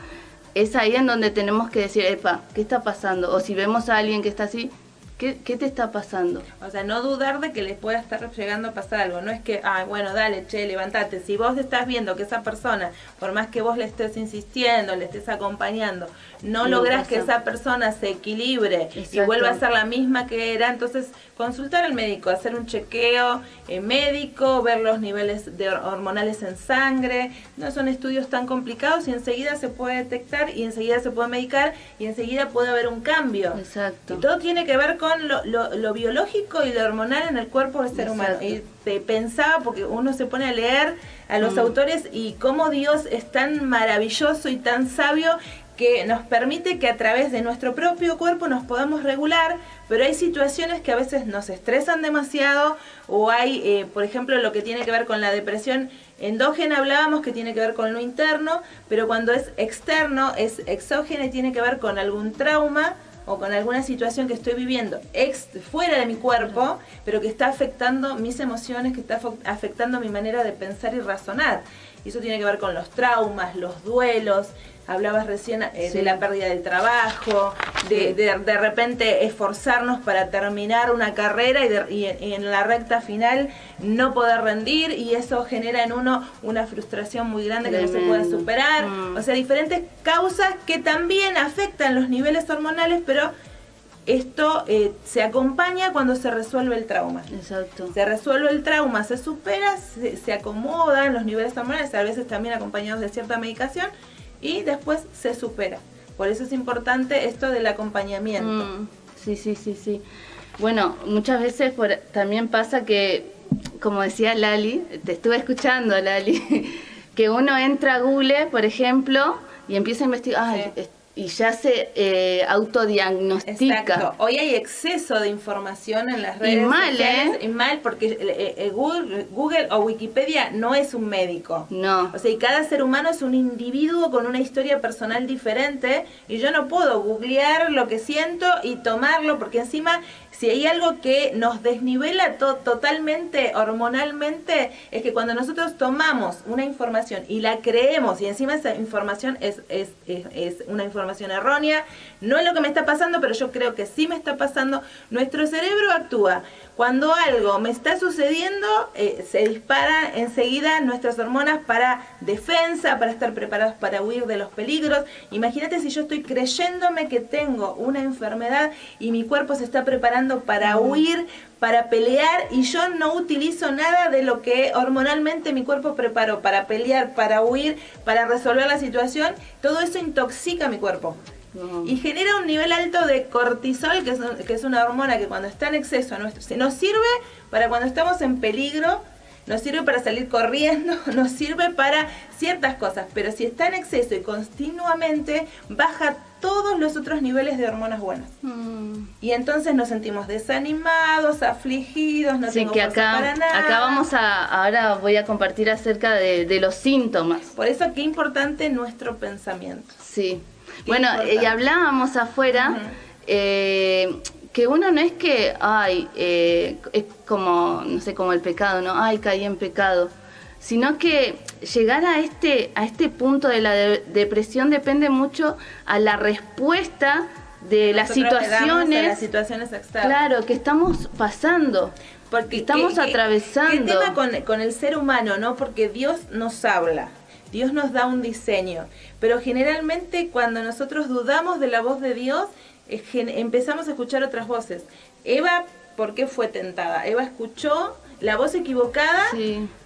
es ahí en donde tenemos que decir, epa, ¿qué está pasando? O si vemos a alguien que está así, ¿qué te está pasando? O sea, no dudar de que les pueda estar llegando a pasar algo. No es que, bueno, dale, che, levantate. Si vos estás viendo que esa persona, por más que vos le estés insistiendo, le estés acompañando, no lográs que esa persona se equilibre y vuelva a ser la misma que era, entonces consultar al médico, hacer un chequeo médico, ver los niveles de hormonales en sangre. No son estudios tan complicados y enseguida se puede detectar y enseguida se puede medicar y enseguida puede haber un cambio. Exacto. Y todo tiene que ver con lo biológico y lo hormonal en el cuerpo del ser humano. Y te pensaba, porque uno se pone a leer a los autores y cómo Dios es tan maravilloso y tan sabio que nos permite que a través de nuestro propio cuerpo nos podamos regular, pero hay situaciones que a veces nos estresan demasiado, o hay, por ejemplo, lo que tiene que ver con la depresión endógena, hablábamos que tiene que ver con lo interno, pero cuando es externo, es exógena y tiene que ver con algún trauma o con alguna situación que estoy viviendo fuera de mi cuerpo, pero que está afectando mis emociones, que está afectando mi manera de pensar y razonar. Y eso tiene que ver con los traumas, los duelos. Hablabas recién de la pérdida del trabajo, de repente esforzarnos para terminar una carrera y en la recta final no poder rendir, y eso genera en uno una frustración muy grande que no se puede superar. O sea, diferentes causas que también afectan los niveles hormonales, pero esto se acompaña cuando se resuelve el trauma. Exacto. Se resuelve el trauma, se supera, se acomodan los niveles hormonales, a veces también acompañados de cierta medicación, y después se supera. Por eso es importante esto del acompañamiento. Sí. Bueno, muchas veces también pasa que, como decía Lali, te estuve escuchando, Lali, que uno entra a Google, por ejemplo, y empieza a investigar, y ya se autodiagnostica. Exacto. Hoy hay exceso de información en las redes sociales. Y mal, porque Google o Wikipedia no es un médico. No. O sea, y cada ser humano es un individuo con una historia personal diferente, y yo no puedo googlear lo que siento y tomarlo, porque encima, si hay algo que nos desnivela totalmente hormonalmente, es que cuando nosotros tomamos una información y la creemos, y encima esa información es una información errónea, no es lo que me está pasando, pero yo creo que sí me está pasando, nuestro cerebro actúa. Cuando algo me está sucediendo, se disparan enseguida nuestras hormonas para defensa, para estar preparados para huir de los peligros. Imagínate si yo estoy creyéndome que tengo una enfermedad y mi cuerpo se está preparando para huir, para pelear, y yo no utilizo nada de lo que hormonalmente mi cuerpo preparó para pelear, para huir, para resolver la situación. Todo eso intoxica mi cuerpo. Y genera un nivel alto de cortisol, que es una hormona que cuando está en exceso nos sirve para cuando estamos en peligro, nos sirve para salir corriendo, nos sirve para ciertas cosas, pero si está en exceso y continuamente, baja todos los otros niveles de hormonas buenas. Y entonces nos sentimos desanimados, afligidos, no tengo fuerza para nada. Acá ahora voy a compartir acerca de los síntomas. Por eso qué importante nuestro pensamiento. Sí. Bueno, y hablábamos afuera, que uno no es que, es como, no sé, como el pecado, ¿no? Caí en pecado. Sino que llegar a este punto de la depresión depende mucho a la respuesta de las situaciones externas. Claro, que estamos pasando. Porque estamos atravesando. ¿Qué tema con el ser humano, no? Porque Dios nos habla. Dios nos da un diseño, pero generalmente cuando nosotros dudamos de la voz de Dios, empezamos a escuchar otras voces. Eva, ¿por qué fue tentada? Eva escuchó la voz equivocada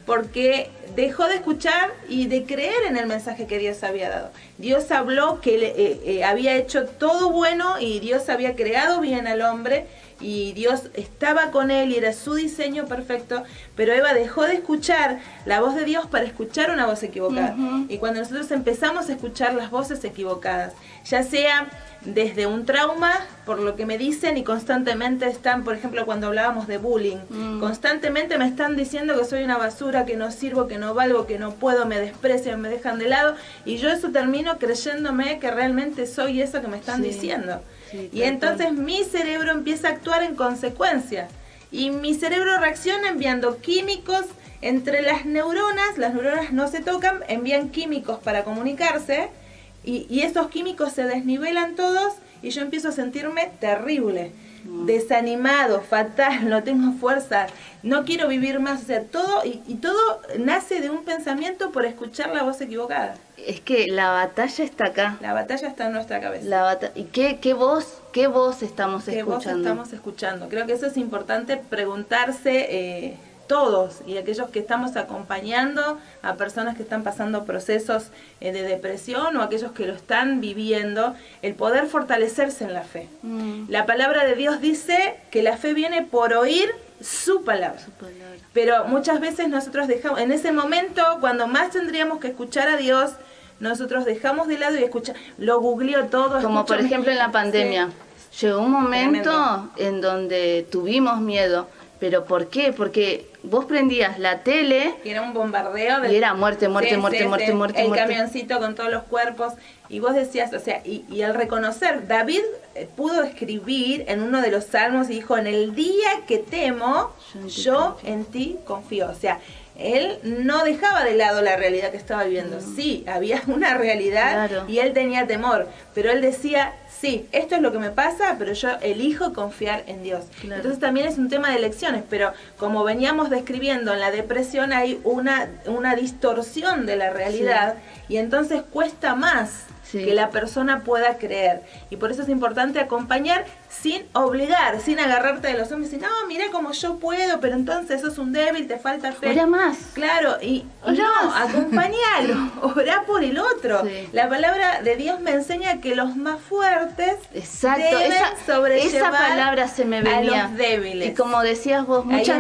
porque dejó de escuchar y de creer en el mensaje que Dios había dado. Dios habló que había hecho todo bueno y Dios había creado bien al hombre, y Dios estaba con él y era su diseño perfecto, pero Eva dejó de escuchar la voz de Dios para escuchar una voz equivocada. Y cuando nosotros empezamos a escuchar las voces equivocadas, ya sea desde un trauma, por lo que me dicen, y constantemente están, por ejemplo, cuando hablábamos de bullying, constantemente me están diciendo que soy una basura, basura, que no sirvo, que no valgo, que no puedo, me desprecian, me dejan de lado, y yo eso termino creyéndome que realmente soy eso que me están diciendo. Sí, y entonces mi cerebro empieza a actuar en consecuencia, y mi cerebro reacciona enviando químicos entre las neuronas no se tocan, envían químicos para comunicarse, y esos químicos se desnivelan todos, y yo empiezo a sentirme terrible, desanimado, fatal, no tengo fuerza, no quiero vivir más, o sea, todo, y todo nace de un pensamiento por escuchar la voz equivocada. Es que la batalla está acá. La batalla está en nuestra cabeza. ¿Y qué voz estamos ¿Qué voz escuchando? estamos escuchando? Creo que eso es importante preguntarse todos, y aquellos que estamos acompañando a personas que están pasando procesos de depresión, o aquellos que lo están viviendo, el poder fortalecerse en la fe. La palabra de Dios dice que la fe viene por oír su palabra. Pero muchas veces nosotros dejamos, en ese momento, cuando más tendríamos que escuchar a Dios, nosotros dejamos de lado y escuchamos, lo googleo todo. Como por ejemplo en la pandemia. Sí. Llegó un momento en donde tuvimos miedo. ¿Pero por qué? Porque vos prendías la tele y era un bombardeo y era muerte. El camioncito con todos los cuerpos, y vos decías, o sea, y al reconocer, David pudo escribir en uno de los salmos y dijo: en el día que temo, yo en ti confío. O sea, él no dejaba de lado la realidad que estaba viviendo. Sí, había una realidad, claro, y él tenía temor, pero él decía: sí, esto es lo que me pasa, pero yo elijo confiar en Dios. Claro. Entonces también es un tema de elecciones, pero como veníamos describiendo, en la depresión hay una distorsión de la realidad, sí, y entonces cuesta más, sí, que la persona pueda creer. Y por eso es importante acompañar sin obligar, sin agarrarte de los hombros y decir: no, mira como yo puedo, pero entonces sos un débil, te falta fe. Ora más. Claro, y no, acompañalo, orá por el otro. Sí. La palabra de Dios me enseña que los más fuertes, exacto, deben sobrellevar, esa palabra se me venía, a los débiles. Y como decías vos, muchas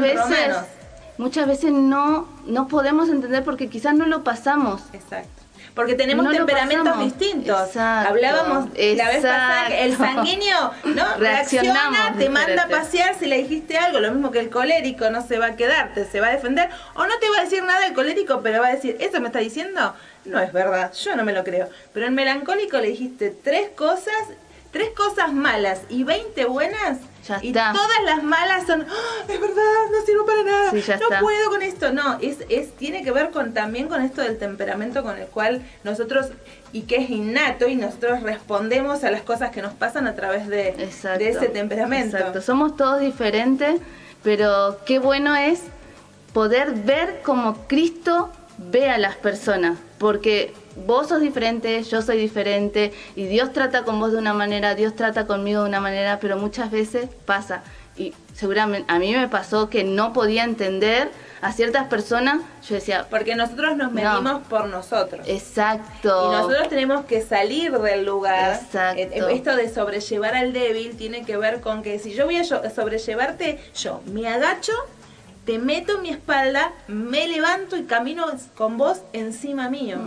veces no podemos entender porque quizás no lo pasamos. Exacto. Porque tenemos temperamentos distintos. Exacto, hablábamos la vez pasada que el sanguíneo no reacciona, te manda a pasear si le dijiste algo, lo mismo que el colérico, no se va a quedar, se va a defender, o no te va a decir nada el colérico, pero va a decir: ¿eso me está diciendo? No es verdad, yo no me lo creo. Pero el melancólico le dijiste tres cosas malas y 20 buenas, y todas las malas son: ¡oh, es verdad, no sirvo para nada, sí, no puedo con esto! No, tiene que ver también con esto del temperamento con el cual nosotros, y que es innato, y nosotros respondemos a las cosas que nos pasan a través de ese temperamento. Exacto, somos todos diferentes, pero qué bueno es poder ver como Cristo ve a las personas, porque vos sos diferente, yo soy diferente, y Dios trata con vos de una manera, Dios trata conmigo de una manera, pero muchas veces pasa, y seguramente a mí me pasó que no podía entender a ciertas personas. Yo decía, porque nosotros nos medimos por nosotros. Exacto. Y nosotros tenemos que salir del lugar. Exacto. Esto de sobrellevar al débil tiene que ver con que si yo voy a sobrellevarte, yo me agacho, te meto en mi espalda, me levanto y camino con vos encima mío.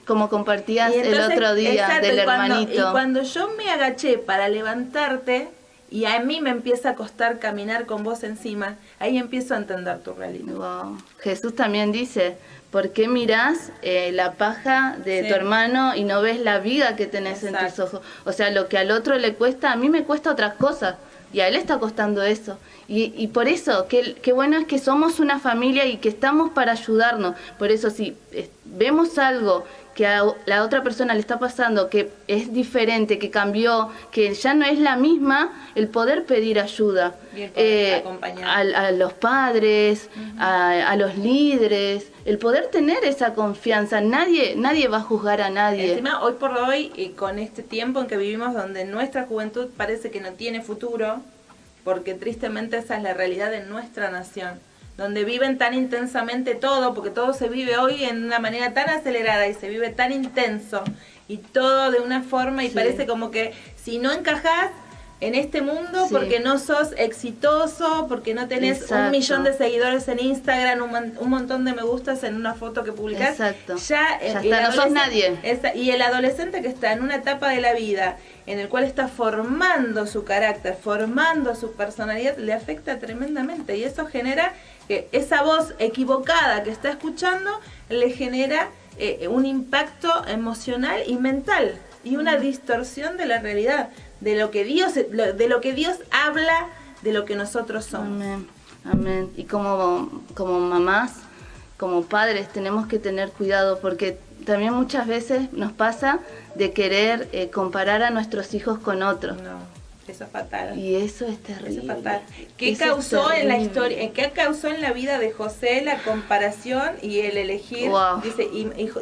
Como compartías el otro día, exacto, del hermanito. Y cuando yo me agaché para levantarte, y a mí me empieza a costar caminar con vos encima, ahí empiezo a entender tu realidad. Wow. Jesús también dice: ¿por qué mirás la paja de tu hermano y no ves la viga que tenés, exacto, en tus ojos? O sea, lo que al otro le cuesta, a mí me cuesta otras cosas, y a él está costando eso. Y por eso, qué bueno es que somos una familia y que estamos para ayudarnos. Por eso, si vemos algo que a la otra persona le está pasando, que es diferente, que cambió, que ya no es la misma, el poder pedir ayuda. A los padres, a los líderes, el poder tener esa confianza. Nadie va a juzgar a nadie. Encima, hoy por hoy, con este tiempo en que vivimos, donde nuestra juventud parece que no tiene futuro, porque tristemente esa es la realidad de nuestra nación, donde viven tan intensamente todo, porque todo se vive hoy en una manera tan acelerada y se vive tan intenso, y todo de una forma, y parece como que si no encajás en este mundo, porque no sos exitoso, porque no tenés 1 millón de seguidores en Instagram, un montón de me gustas en una foto que publicás, ya está, no sos nadie. Y el adolescente que está en una etapa de la vida en el cual está formando su carácter, formando su personalidad, le afecta tremendamente y eso genera que esa voz equivocada que está escuchando le genera un impacto emocional y mental y una distorsión de la realidad, de lo que Dios habla, de lo que nosotros somos. Amén, amén. Y como mamás, como padres, tenemos que tener cuidado porque también muchas veces nos pasa de querer comparar a nuestros hijos con otros. No, eso es fatal. Y eso es terrible. Eso es fatal. ¿Qué causó en la historia? ¿Qué causó en la vida de José la comparación y el elegir? Wow. Dice,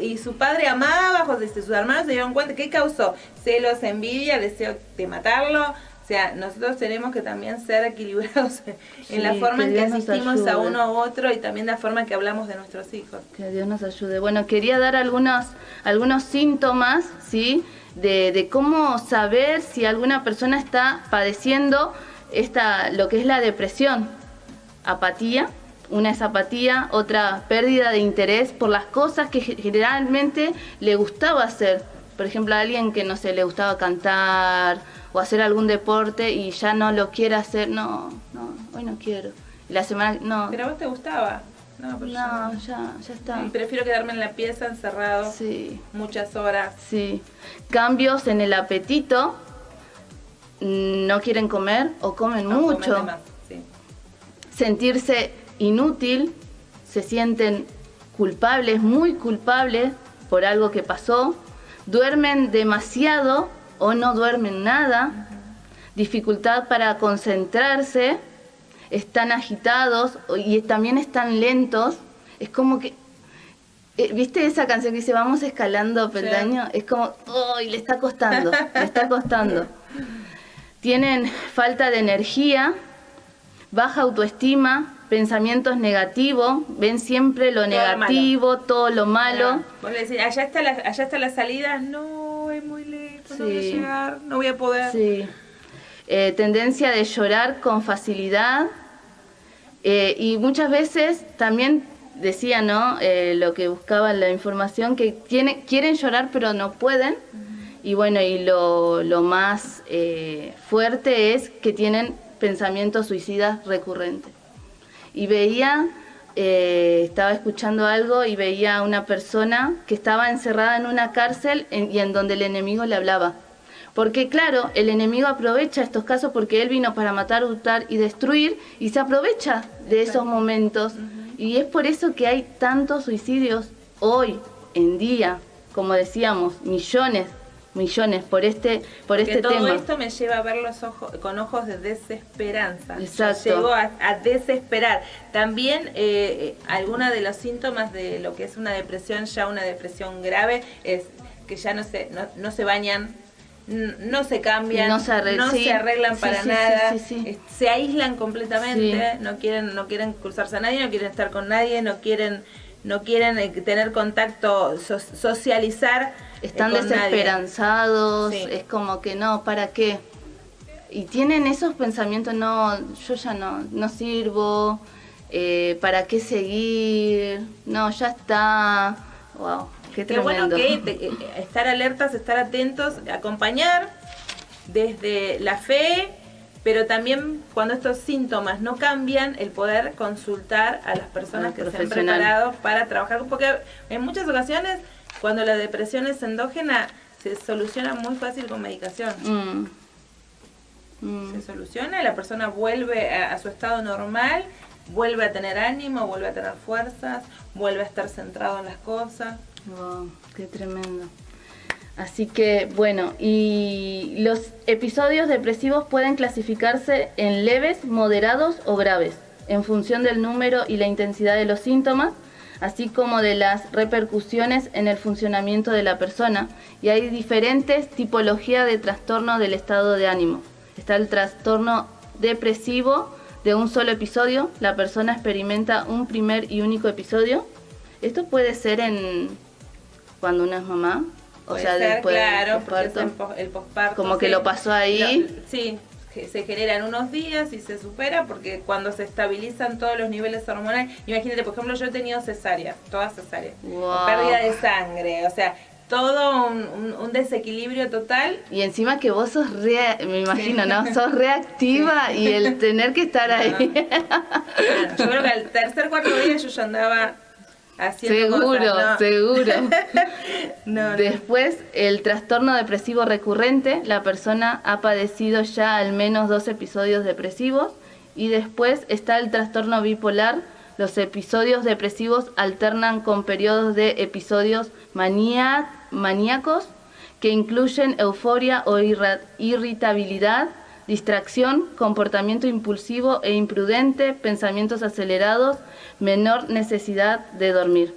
y su padre amaba a José, sus hermanos se dieron cuenta. ¿Qué causó? Celos, envidia, deseo de matarlo. O sea, nosotros tenemos que también ser equilibrados en la forma en que asistimos a uno u otro y también la forma en que hablamos de nuestros hijos. Que Dios nos ayude. Bueno, quería dar algunos síntomas, ¿sí? De cómo saber si alguna persona está padeciendo lo que es la depresión. Apatía, una es apatía, otra pérdida de interés por las cosas que generalmente le gustaba hacer. Por ejemplo, a alguien que no sé, le gustaba cantar o hacer algún deporte y ya no lo quiere hacer, no, hoy no quiero. Y la semana, no. ¿Pero a vos te gustaba? No, ya está. Y prefiero quedarme en la pieza encerrado muchas horas. Sí. Cambios en el apetito, no quieren comer o comen mucho. Comen de más, sí. Sentirse inútil, se sienten culpables, muy culpables por algo que pasó. Duermen demasiado o no duermen nada, dificultad para concentrarse, están agitados y también están lentos. Es como que, ¿viste esa canción que dice vamos escalando peldaño? Sí. Es como, le está costando, le está costando. Tienen falta de energía, baja autoestima, pensamientos negativos, ven siempre lo negativo, todo lo malo. Vos le decís, allá está la salida, no, es muy lejos, no voy a llegar, no voy a poder. Sí. Tendencia de llorar con facilidad y muchas veces también decía, ¿no? Lo que buscaba la información, que quieren llorar pero no pueden. Y bueno, y lo más fuerte es que tienen pensamientos suicidas recurrentes. Y veía, estaba escuchando algo y veía a una persona que estaba encerrada en una cárcel y en donde el enemigo le hablaba. Porque claro, el enemigo aprovecha estos casos porque él vino para matar, hurtar y destruir y se aprovecha de esos momentos. Y es por eso que hay tantos suicidios hoy en día, como decíamos, millones por este tema. Todo esto me lleva a ver los ojos con ojos de desesperanza. Exacto. Llego a desesperar. También algunos de los síntomas de lo que es una depresión, ya una depresión grave, es que ya no se bañan, no se cambian, no se arreglan para nada, se aíslan completamente, no quieren cruzarse a nadie, no quieren estar con nadie, no quieren tener contacto, socializar. Están desesperanzados, es como que no, ¿para qué? Y tienen esos pensamientos, no, yo ya no sirvo, ¿para qué seguir? No, ya está. Wow, qué tremendo. Qué bueno que estar alertas, estar atentos, acompañar desde la fe, pero también cuando estos síntomas no cambian, el poder consultar a las personas que se han preparado para trabajar, porque en muchas ocasiones cuando la depresión es endógena se soluciona muy fácil con medicación. Se soluciona, la persona vuelve a su estado normal, vuelve a tener ánimo, vuelve a tener fuerzas, vuelve a estar centrado en las cosas. Wow, qué tremendo. Así que, bueno, y los episodios depresivos pueden clasificarse en leves, moderados o graves, en función del número y la intensidad de los síntomas, así como de las repercusiones en el funcionamiento de la persona. Y hay diferentes tipologías de trastorno del estado de ánimo. Está el trastorno depresivo de un solo episodio. La persona experimenta un primer y único episodio. Esto puede ser cuando uno es mamá. Puede ser, después claro, porque es el posparto. Como que lo pasó ahí. Sí, se generan unos días y se supera, porque cuando se estabilizan todos los niveles hormonales, imagínate, por ejemplo, yo he tenido cesárea, todas cesáreas, wow. Pérdida de sangre, o sea, todo un desequilibrio total. Y encima que vos sos me imagino, ¿no? Sos reactiva y el tener que estar ahí. Claro, yo creo que al tercer, cuarto día yo ya andaba haciendo cosas, ¿no? Seguro. No. Después, el trastorno depresivo recurrente, la persona ha padecido ya al menos 2 episodios depresivos. Y después está el trastorno bipolar. Los episodios depresivos alternan con periodos de episodios maníacos que incluyen euforia o irritabilidad, distracción, comportamiento impulsivo e imprudente, pensamientos acelerados, menor necesidad de dormir.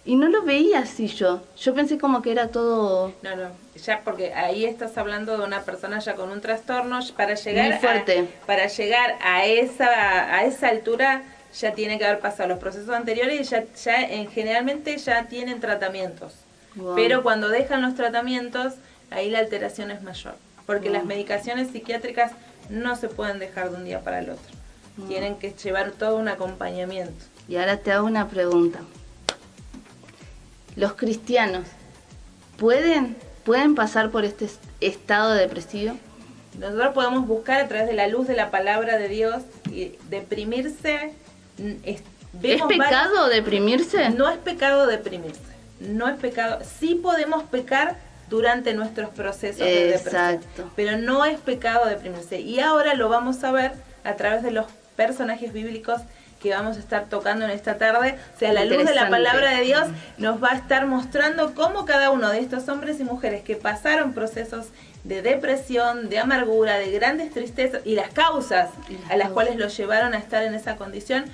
Y no lo veía así yo pensé como que era todo... No, ya porque ahí estás hablando de una persona ya con un trastorno, para llegar muy fuerte. Para llegar a esa altura ya tiene que haber pasado los procesos anteriores y generalmente ya tienen tratamientos. Wow. Pero cuando dejan los tratamientos, ahí la alteración es mayor. Porque las medicaciones psiquiátricas no se pueden dejar de un día para el otro. Tienen que llevar todo un acompañamiento. Y ahora te hago una pregunta. ¿Los cristianos pueden pasar por este estado depresivo? Nosotros podemos buscar a través de la luz de la palabra de Dios y deprimirse. ¿Es pecado deprimirse? No es pecado deprimirse. No es pecado. Sí podemos pecar durante nuestros procesos de depresión. Exacto. Pero no es pecado deprimirse. Y ahora lo vamos a ver a través de los personajes bíblicos que vamos a estar tocando en esta tarde. O sea, la luz de la palabra de Dios nos va a estar mostrando cómo cada uno de estos hombres y mujeres que pasaron procesos de depresión, de amargura, de grandes tristezas y las causas a las cuales los llevaron a estar en esa condición.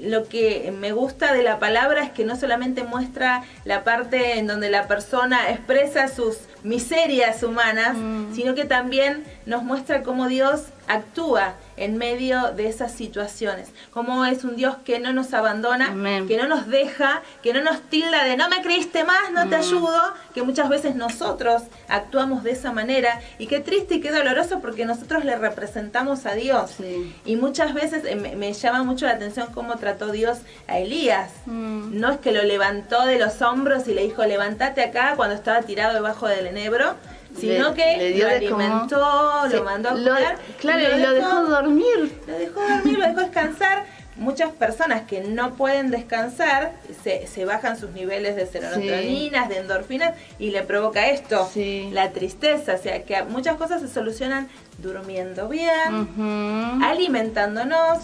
Lo que me gusta de la palabra es que no solamente muestra la parte en donde la persona expresa sus miserias humanas, sino que también nos muestra cómo Dios actúa en medio de esas situaciones, cómo es un Dios que no nos abandona, Amén. que no nos deja, que no nos tilda de no me creíste más, no te ayudo, que muchas veces nosotros actuamos de esa manera, y qué triste y qué doloroso porque nosotros le representamos a Dios. Sí. Y muchas veces me llama mucho la atención cómo trató Dios a Elías. No es que lo levantó de los hombros y le dijo levántate acá cuando estaba tirado debajo del enebro, sino que le dio lo de alimentó, comer. lo mandó a cuidar. Claro, y lo dejó dormir. Lo dejó dormir, lo dejó descansar. Muchas personas que no pueden descansar se bajan sus niveles de serotoninas, de endorfinas, y le provoca esto, la tristeza. O sea, que muchas cosas se solucionan durmiendo bien, alimentándonos,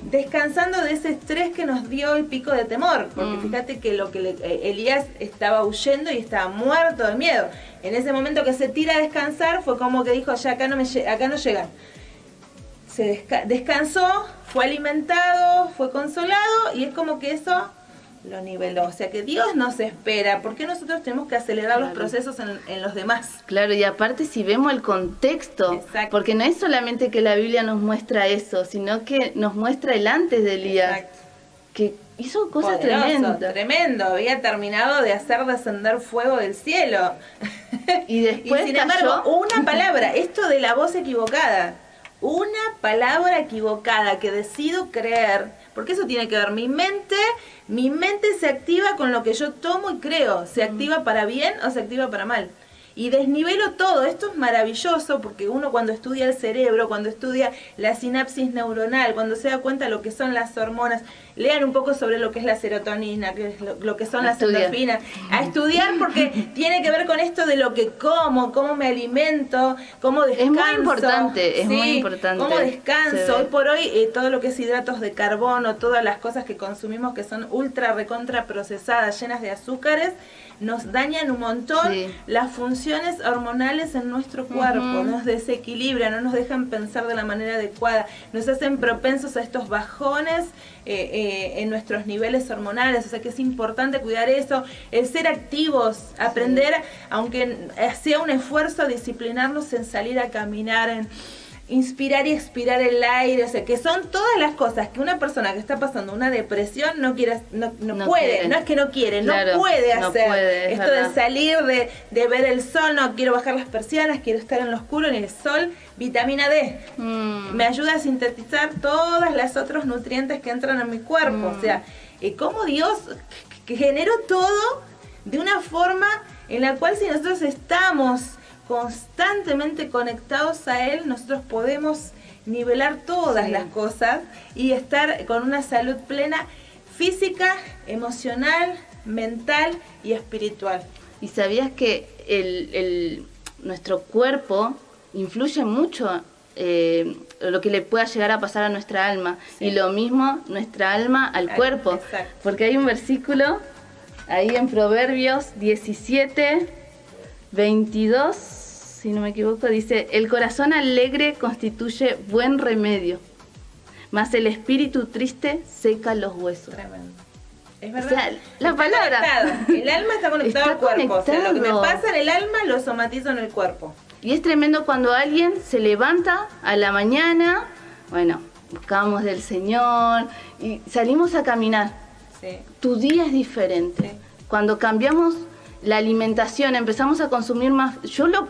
descansando de ese estrés que nos dio el pico de temor. Porque fíjate que Elías estaba huyendo y estaba muerto de miedo. En ese momento que se tira a descansar fue como que dijo, ya acá no llegan. Se descansó, fue alimentado, fue consolado, y es como que eso lo niveló. O sea que Dios nos espera. ¿Por qué nosotros tenemos que acelerar los procesos en los demás? Claro, y aparte si vemos el contexto, porque no es solamente que la Biblia nos muestra eso, sino que nos muestra el antes de Elías, que hizo cosas tremendas. Tremendo, había terminado de hacer descender fuego del cielo. Y después sin embargo, una palabra, esto de la voz equivocada. Una palabra equivocada que decido creer, porque eso tiene que ver, mi mente se activa con lo que yo tomo y creo, se activa para bien o se activa para mal. Y desnivelo todo. Esto es maravilloso porque uno cuando estudia el cerebro, cuando estudia la sinapsis neuronal, cuando se da cuenta de lo que son las hormonas, lean un poco sobre lo que es la serotonina, que es lo que son las endorfinas. A estudiar porque tiene que ver con esto de lo que como, cómo me alimento, cómo descanso. Es muy importante, muy importante. Cómo descanso. Hoy por hoy todo lo que es hidratos de carbono, todas las cosas que consumimos que son ultra recontra procesadas, llenas de azúcares, nos dañan un montón las funciones hormonales en nuestro cuerpo, nos desequilibran, no nos dejan pensar de la manera adecuada, nos hacen propensos a estos bajones en nuestros niveles hormonales. O sea que es importante cuidar eso, el ser activos, aprender, aunque sea un esfuerzo, disciplinarnos en salir a caminar, en inspirar y expirar el aire. O sea, que son todas las cosas que una persona que está pasando una depresión no puede, quiere. No es que no quiere, claro, no puede hacer. No puede, esto de salir, de ver el sol, no quiero bajar las persianas, quiero estar en lo oscuro, en el sol. Vitamina D me ayuda a sintetizar todas las otros nutrientes que entran en mi cuerpo. O sea, cómo Dios que generó todo de una forma en la cual si nosotros estamos constantemente conectados a Él, nosotros podemos nivelar todas las cosas y estar con una salud plena física, emocional, mental y espiritual. ¿Y sabías que nuestro cuerpo influye mucho lo que le pueda llegar a pasar a nuestra alma? Sí. Y lo mismo nuestra alma al cuerpo. Exacto. Porque hay un versículo ahí en Proverbios 17, 22, si no me equivoco, dice: el corazón alegre constituye buen remedio, mas el espíritu triste seca los huesos. Tremendo. Es verdad. O sea, la palabra. Conectado. El alma está conectada Está al cuerpo. conectado. O sea, lo que me pasa en el alma lo somatizo en el cuerpo. Y es tremendo cuando alguien se levanta a la mañana, bueno, buscamos del Señor y salimos a caminar. Sí. Tu día es diferente. Sí. Cuando cambiamos la alimentación, empezamos a consumir más. Yo lo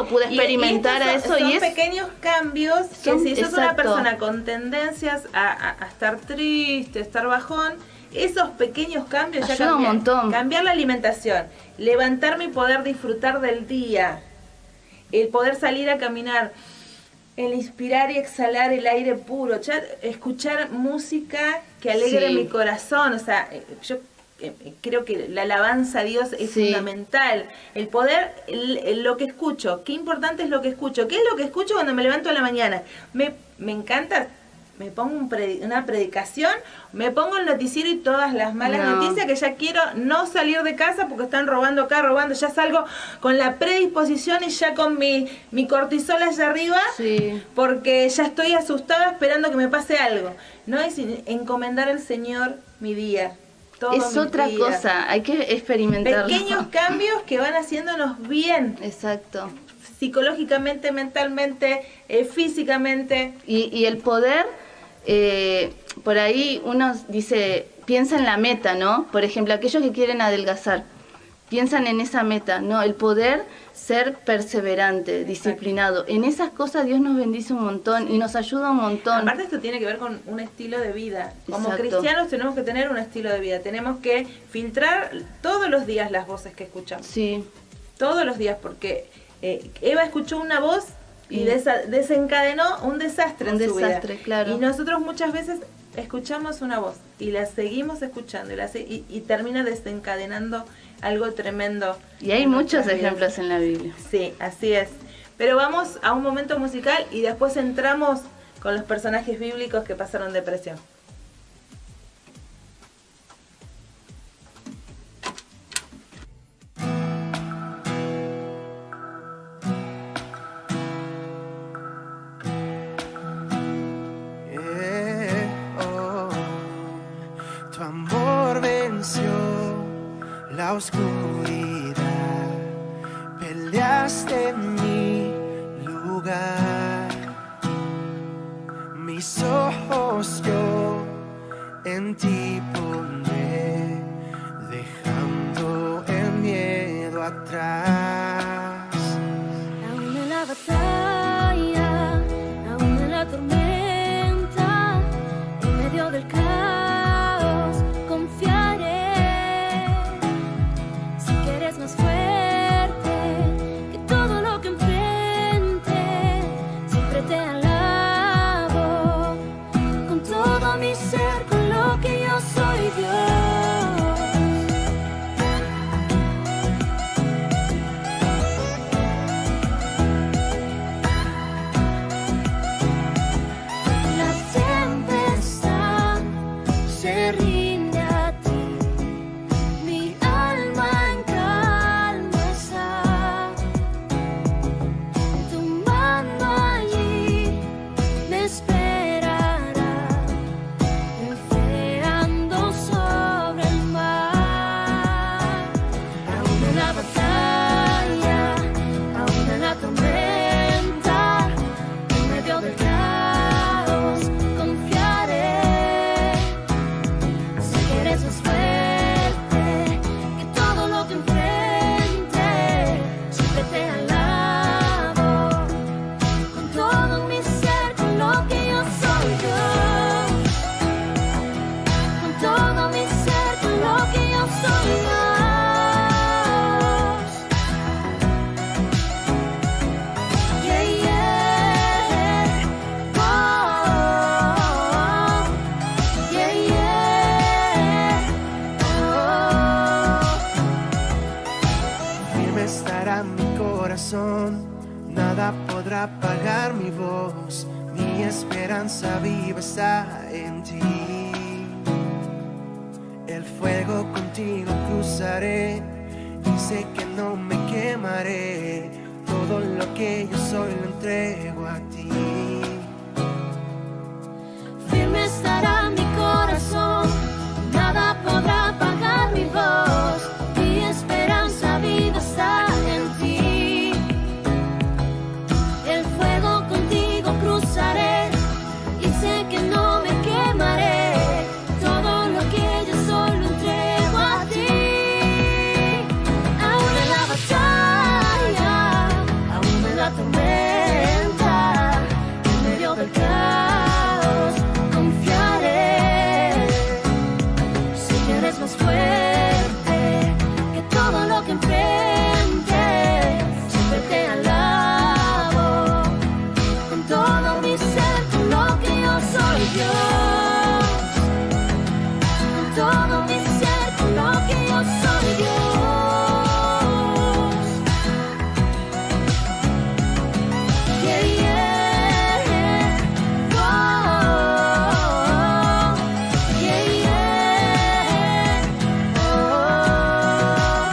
pude experimentar a eso. Son pequeños cambios que si sos una exacto. persona con tendencias a estar triste, estar bajón, esos pequeños cambios ya ayuda un montón. Cambiar la alimentación, levantarme y poder disfrutar del día, el poder salir a caminar, el inspirar y exhalar el aire puro, escuchar música que alegre Sí. mi corazón. O sea, yo creo que la alabanza a Dios es Sí. fundamental. El poder, lo que escucho, qué importante es lo que escucho. ¿Qué es lo que escucho cuando me levanto a la mañana? Me encanta, me pongo una predicación, me pongo el noticiero y todas las malas No. noticias que ya quiero no salir de casa porque están robando acá, robando. Ya salgo con la predisposición y ya con mi cortisol allá arriba, Sí. porque ya estoy asustada esperando que me pase algo. No es encomendar al Señor mi día. Todo Es mi otra día. cosa, hay que experimentarlo. Pequeños cambios que van haciéndonos bien, Exacto. psicológicamente, mentalmente, físicamente. Y el poder, por ahí uno dice, piensa en la meta, ¿no? Por ejemplo, aquellos que quieren adelgazar, piensan en esa meta, ¿no? El poder ser perseverante, disciplinado. En esas cosas Dios nos bendice un montón y nos ayuda un montón. Aparte esto tiene que ver con un estilo de vida. Como Exacto. cristianos tenemos que tener un estilo de vida. Tenemos que filtrar todos los días las voces que escuchamos. Sí, Todos los días, porque Eva escuchó una voz y Y- desencadenó un desastre Un en su desastre, vida. claro. Y nosotros muchas veces escuchamos una voz y la seguimos escuchando y termina desencadenando algo tremendo. y hay en muchos nuestras vidas. ejemplos en la Biblia. Sí, así es. Pero vamos a un momento musical y después entramos con los personajes bíblicos que pasaron depresión. Tu amor venció la oscuridad, peleaste en mi lugar. Mis ojos yo en ti pondré, dejando el miedo atrás. Aún en la batalla, aún en la tormenta, en medio del caos, confiaré. Si quieres más fuerte que todo lo que enfrente, siempre te alabo con todo mi ser, con lo que yo soy, Dios. podrá apagar mi voz, mi esperanza viva está en ti. El fuego contigo cruzaré y sé que no me quemaré. Todo lo que yo soy lo entrego a ti. Firme estará mi corazón, nada podrá apagar mi voz. Mi esperanza viva está en ti. El fuego contigo cruzaré y sé que no me quemaré. Todo lo que yo soy lo entrego a ti. Aún en la batalla, aún en la tormenta, en medio del caos, confiaré. Si eres más fuerte que todo lo que enfrentes, siempre te alabo con todo mi ser, con lo que yo soy Dios. Con todo mi ser, con lo que yo soy Dios. Yeah, yeah. Oh, yeah, yeah. Oh.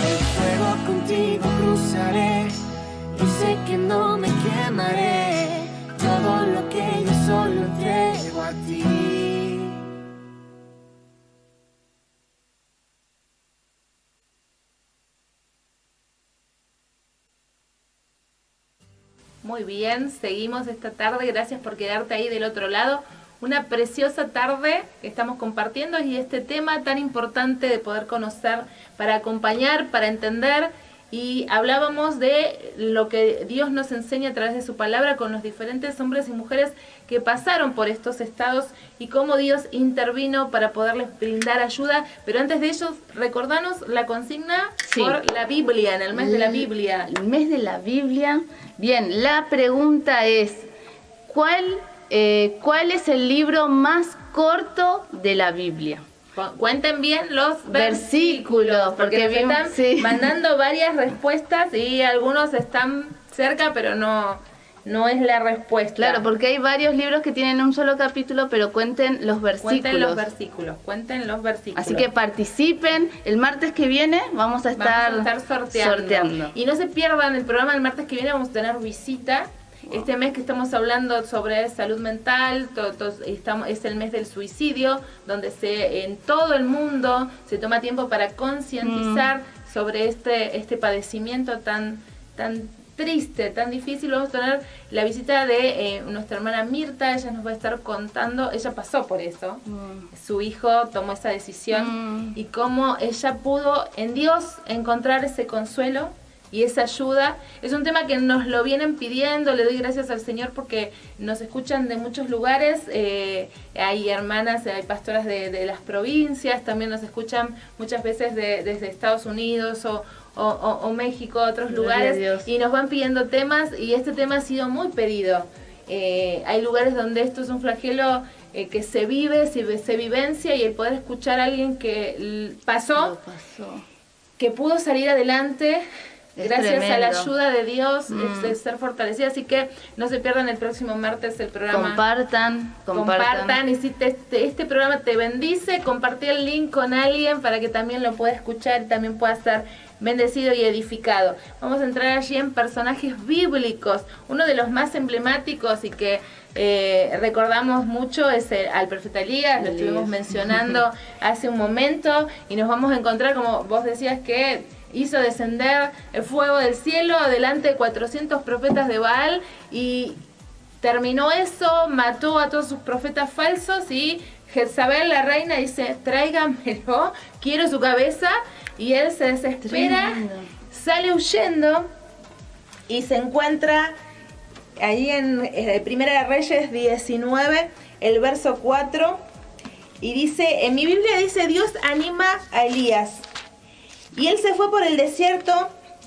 El fuego contigo cruzaré Y sé que no me quemaré. todo lo que yo soy lo entrego a ti. Muy bien, seguimos esta tarde. Gracias por quedarte ahí del otro lado. Una preciosa tarde que estamos compartiendo y este tema tan importante de poder conocer para acompañar, para entender. Y hablábamos de lo que Dios nos enseña a través de su palabra con los diferentes hombres y mujeres que pasaron por estos estados y cómo Dios intervino para poderles brindar ayuda. Pero antes de ello, recordanos la consigna Sí. por la Biblia, en el mes de la Biblia. El mes de la Biblia. Bien, la pregunta es, ¿cuál es el libro más corto de la Biblia? Cuenten bien los Versículos, porque nos vimos- están sí. mandando varias respuestas y algunos están cerca, pero no es la respuesta. Claro, porque hay varios libros que tienen un solo capítulo, pero cuenten los versículos. Cuenten los versículos. Así que participen. El martes que viene vamos a estar, sorteando. Y no se pierdan el programa el martes que viene, vamos a tener visita. Este mes que estamos hablando sobre salud mental, es el mes del suicidio, donde en todo el mundo se toma tiempo para concientizar sobre este padecimiento tan triste, tan difícil. Vamos a tener la visita de nuestra hermana Mirta. Ella nos va a estar contando, ella pasó por eso, su hijo tomó esa decisión y cómo ella pudo en Dios encontrar ese consuelo y esa ayuda. Es un tema que nos lo vienen pidiendo. Le doy gracias al Señor porque nos escuchan de muchos lugares. Hay hermanas, hay pastoras de las provincias, también nos escuchan muchas veces desde Estados Unidos o México, otros Gloria a lugares, Dios. y nos van pidiendo temas y este tema ha sido muy pedido. Hay lugares donde esto es un flagelo que se vive, se vivencia, y el poder escuchar a alguien que pasó, Lo pasó. que pudo salir adelante Es gracias a la tremendo. ayuda de Dios, de ser fortalecida. Así que no se pierdan el próximo martes el programa. Compartan, y si este programa te bendice, compartí el link con alguien para que también lo pueda escuchar y también pueda ser bendecido y edificado. Vamos a entrar allí en personajes bíblicos. Uno de los más emblemáticos y que recordamos mucho es al profeta Elías. Lo estuvimos mencionando hace un momento, y nos vamos a encontrar, como vos decías, que hizo descender el fuego del cielo delante de 400 profetas de Baal, y terminó eso, mató a todos sus profetas falsos, y Jezabel, la reina, dice: tráigamelo, quiero su cabeza. Y él se desespera, Tremendo. sale huyendo y se encuentra ahí en Primera de Reyes 19, el verso 4, y dice, en mi Biblia dice: Dios anima a Elías. Y él se fue por el desierto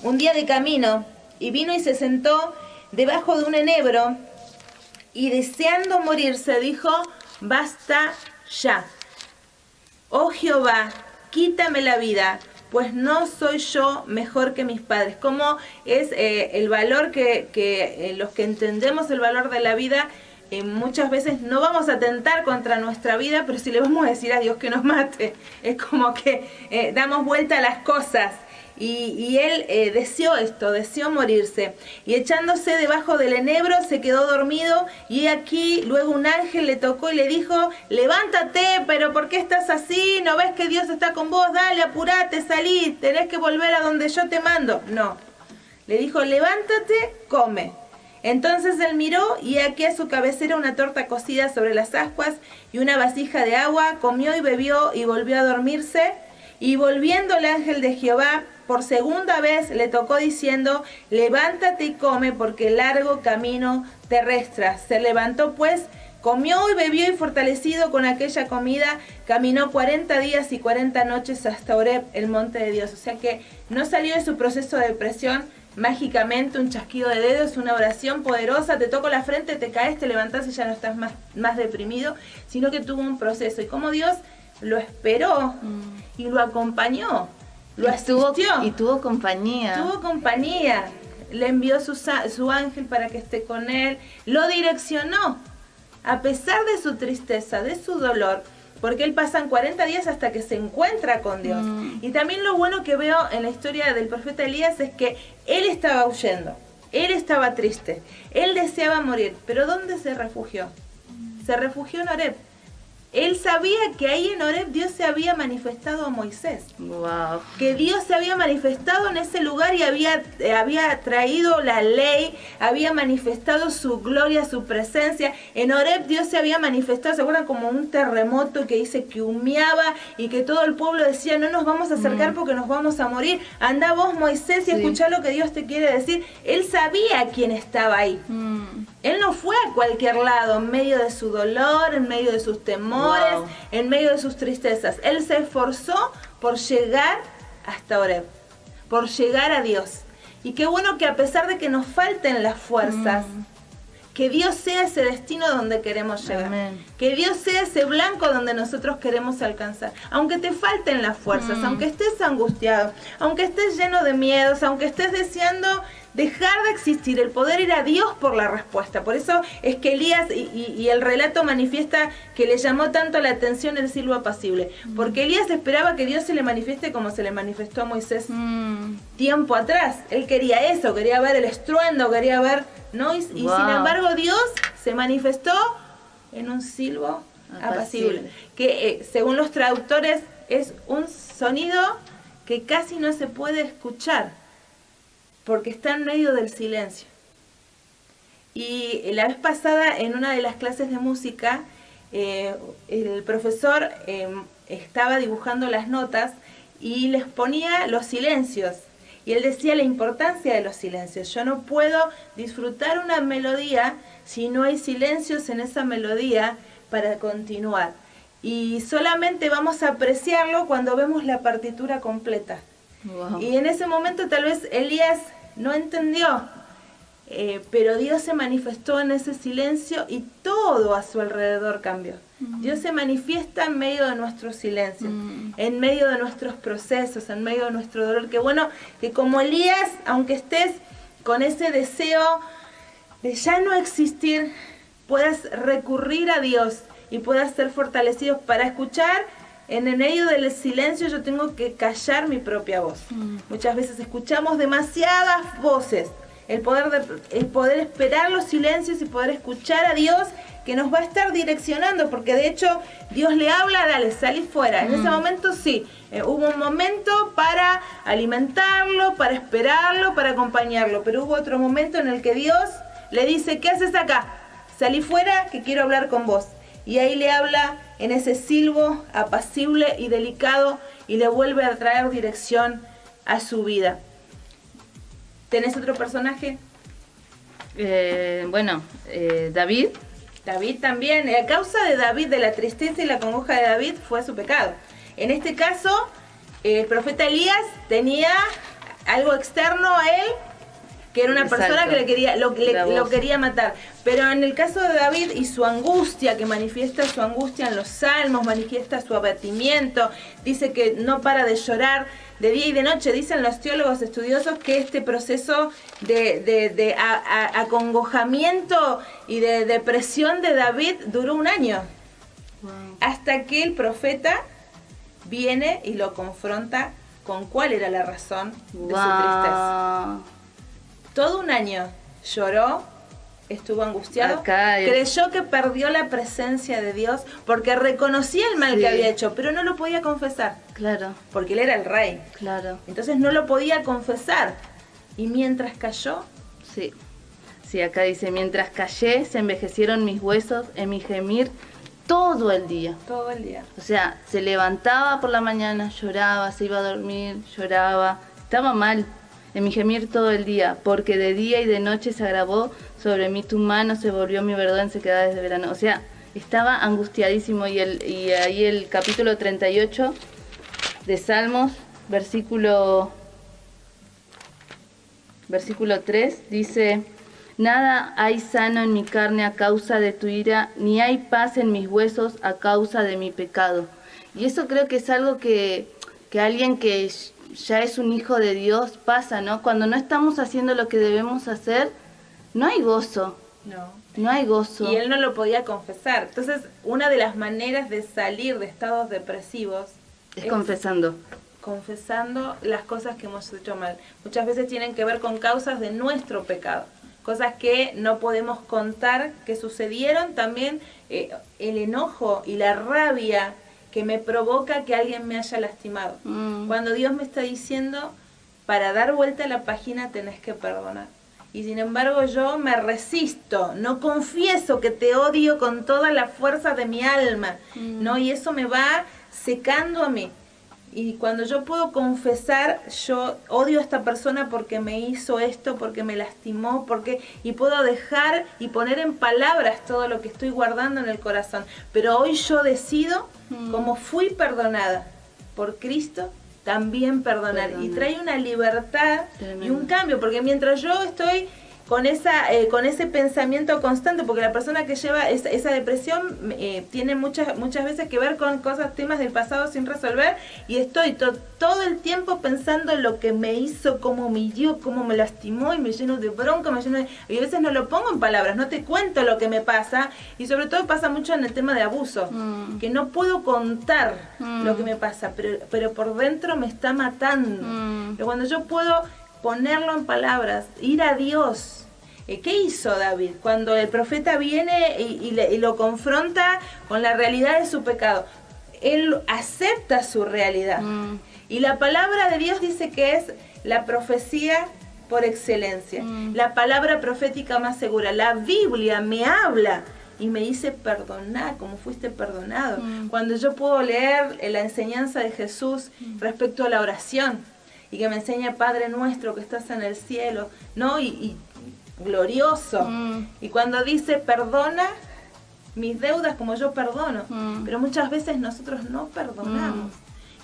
un día de camino, y vino y se sentó debajo de un enebro, y deseando morirse dijo: basta ya. Oh Jehová, quítame la vida, pues no soy yo mejor que mis padres. Como es el valor que los que entendemos el valor de la vida, muchas veces no vamos a atentar contra nuestra vida, pero si le vamos a decir a Dios que nos mate, es como que damos vuelta a las cosas. Y él deseó esto, deseó morirse. Y echándose debajo del enebro se quedó dormido. Y aquí luego un ángel le tocó y le dijo: levántate, pero ¿por qué estás así? ¿No ves que Dios está con vos? Dale, apurate, salí, tenés que volver a donde yo te mando. No, le dijo: levántate, come. Entonces él miró y aquí a su cabecera una torta cocida sobre las ascuas y una vasija de agua. Comió y bebió y volvió a dormirse. Y volviendo el ángel de Jehová por segunda vez le tocó diciendo: levántate y come, porque largo camino te resta. Se levantó pues, comió y bebió, y fortalecido con aquella comida, caminó 40 días y 40 noches hasta Horeb, el monte de Dios. O sea que no salió de su proceso de depresión mágicamente, un chasquido de dedos, una oración poderosa, te toco la frente, te caes, te levantás y ya no estás más deprimido, sino que tuvo un proceso. Y como Dios lo esperó y lo acompañó, lo asistió. Y tuvo compañía. Tuvo compañía. Le envió su ángel para que esté con él. Lo direccionó. A pesar de su tristeza, de su dolor. Porque él pasan 40 días hasta que se encuentra con Dios. Y también lo bueno que veo en la historia del profeta Elías es que él estaba huyendo. Él estaba triste. Él deseaba morir. Pero ¿dónde se refugió? Se refugió en Horeb. Él sabía que ahí en Horeb Dios se había manifestado a Moisés. Wow. Que Dios se había manifestado en ese lugar y había traído la ley, había manifestado su gloria, su presencia. En Horeb Dios se había manifestado, ¿se acuerdan? Como un terremoto que dice que humeaba y que todo el pueblo decía: no nos vamos a acercar porque nos vamos a morir. Anda vos, Moisés, y escuchá lo que Dios te quiere decir. Él sabía quién estaba ahí. Él no fue a cualquier lado, en medio de su dolor, en medio de sus temores, en medio de sus tristezas. Él se esforzó por llegar hasta Horeb, por llegar a Dios. Y qué bueno que a pesar de que nos falten las fuerzas, que Dios sea ese destino donde queremos llegar. Amén. Que Dios sea ese blanco donde nosotros queremos alcanzar. Aunque te falten las fuerzas, aunque estés angustiado, aunque estés lleno de miedos, aunque estés deseando dejar de existir, el poder ir a Dios por la respuesta. Por eso es que Elías, y el relato manifiesta que le llamó tanto la atención el silbo apacible. Porque Elías esperaba que Dios se le manifieste como se le manifestó a Moisés tiempo atrás. Él quería eso, quería ver el estruendo, quería ver, ¿no? Y sin embargo Dios se manifestó en un silbo apacible. Que según los traductores es un sonido que casi no se puede escuchar, porque está en medio del silencio. Y la vez pasada, en una de las clases de música, el profesor estaba dibujando las notas y les ponía los silencios. Y él decía la importancia de los silencios. Yo no puedo disfrutar una melodía si no hay silencios en esa melodía para continuar. Y solamente vamos a apreciarlo cuando vemos la partitura completa. Wow. Y en ese momento tal vez Elías no entendió, pero Dios se manifestó en ese silencio y todo a su alrededor cambió. Dios se manifiesta en medio de nuestro silencio, en medio de nuestros procesos, en medio de nuestro dolor. Qué bueno que como Elías, aunque estés con ese deseo de ya no existir, puedas recurrir a Dios y puedas ser fortalecido para escuchar. En el medio del silencio yo tengo que callar mi propia voz. Muchas veces escuchamos demasiadas voces. El poder esperar los silencios y poder escuchar a Dios, que nos va a estar direccionando, porque de hecho Dios le habla: dale, salí fuera. En ese momento sí, hubo un momento para alimentarlo, para esperarlo, para acompañarlo, pero hubo otro momento en el que Dios le dice: ¿qué haces acá? Salí fuera, que quiero hablar con vos. Y ahí le habla en ese silbo apacible y delicado y le vuelve a traer dirección a su vida. ¿Tenés otro personaje? David. David también. A causa de David, de la tristeza y la congoja de David, fue su pecado. En este caso, el profeta Elías tenía algo externo a él que era una Exacto. persona que La lo voz. quería matar. Pero en el caso de David y su angustia, que manifiesta su angustia en los salmos, manifiesta su abatimiento, dice que no para de llorar de día y de noche. Dicen los teólogos estudiosos que este proceso de acongojamiento y de depresión de David duró 1 año. Hasta que el profeta viene y lo confronta con cuál era la razón de su tristeza. Wow. Todo 1 año lloró, estuvo angustiado, Acá creyó que perdió la presencia de Dios porque reconocía el mal Sí. que había hecho, pero no lo podía confesar, Claro, porque él era el rey. claro. Entonces no lo podía confesar. Y mientras cayó, Sí. Sí, acá dice, mientras callé, se envejecieron mis huesos en mi gemir todo el día. todo el día. O sea, se levantaba por la mañana, lloraba, se iba a dormir, lloraba. Estaba mal en mi gemir todo el día, porque de día y de noche se agravó sobre mí tu mano, se volvió mi verdad en sequedades de verano. O sea, estaba angustiadísimo. Y ahí el capítulo 38 de Salmos, versículo 3, dice... Nada hay sano en mi carne a causa de tu ira, ni hay paz en mis huesos a causa de mi pecado. Y eso creo que es algo que alguien que ya es un hijo de Dios pasa, ¿no? Cuando no estamos haciendo lo que debemos hacer, no hay gozo, No. no hay gozo. Y él no lo podía confesar. Entonces, una de las maneras de salir de estados depresivos Es confesando. confesando las cosas que hemos hecho mal. Muchas veces tienen que ver con causas de nuestro pecado, cosas que no podemos contar que sucedieron. También el enojo y la rabia que me provoca que alguien me haya lastimado. Cuando Dios me está diciendo, para dar vuelta a la página tenés que perdonar. Y sin embargo yo me resisto, no confieso que te odio con toda la fuerza de mi alma, ¿no? Y eso me va secando a mí. Y cuando yo puedo confesar, yo odio a esta persona porque me hizo esto, porque me lastimó, y puedo dejar y poner en palabras todo lo que estoy guardando en el corazón. Pero hoy yo decido, como fui perdonada por Cristo, también perdonar. Y trae una libertad y un cambio, porque mientras yo estoy con ese pensamiento constante, porque la persona que lleva esa depresión tiene muchas veces que ver con temas del pasado sin resolver, y estoy todo el tiempo pensando en lo que me hizo, cómo me hirió, cómo me lastimó, y me lleno de bronca, y a veces no lo pongo en palabras, no te cuento lo que me pasa, y sobre todo pasa mucho en el tema de abuso, que no puedo contar lo que me pasa, pero por dentro me está matando. Pero cuando yo puedo ponerlo en palabras, ir a Dios. ¿Qué hizo David? Cuando el profeta viene y lo confronta con la realidad de su pecado, él acepta su realidad. Y la palabra de Dios dice que es la profecía por excelencia, la palabra profética más segura. La Biblia me habla y me dice perdonar como fuiste perdonado. Cuando yo puedo leer la enseñanza de Jesús respecto a la oración, y que me enseña Padre nuestro que estás en el cielo, ¿no? Y glorioso. Y cuando dice perdona mis deudas como yo perdono, pero muchas veces nosotros no perdonamos.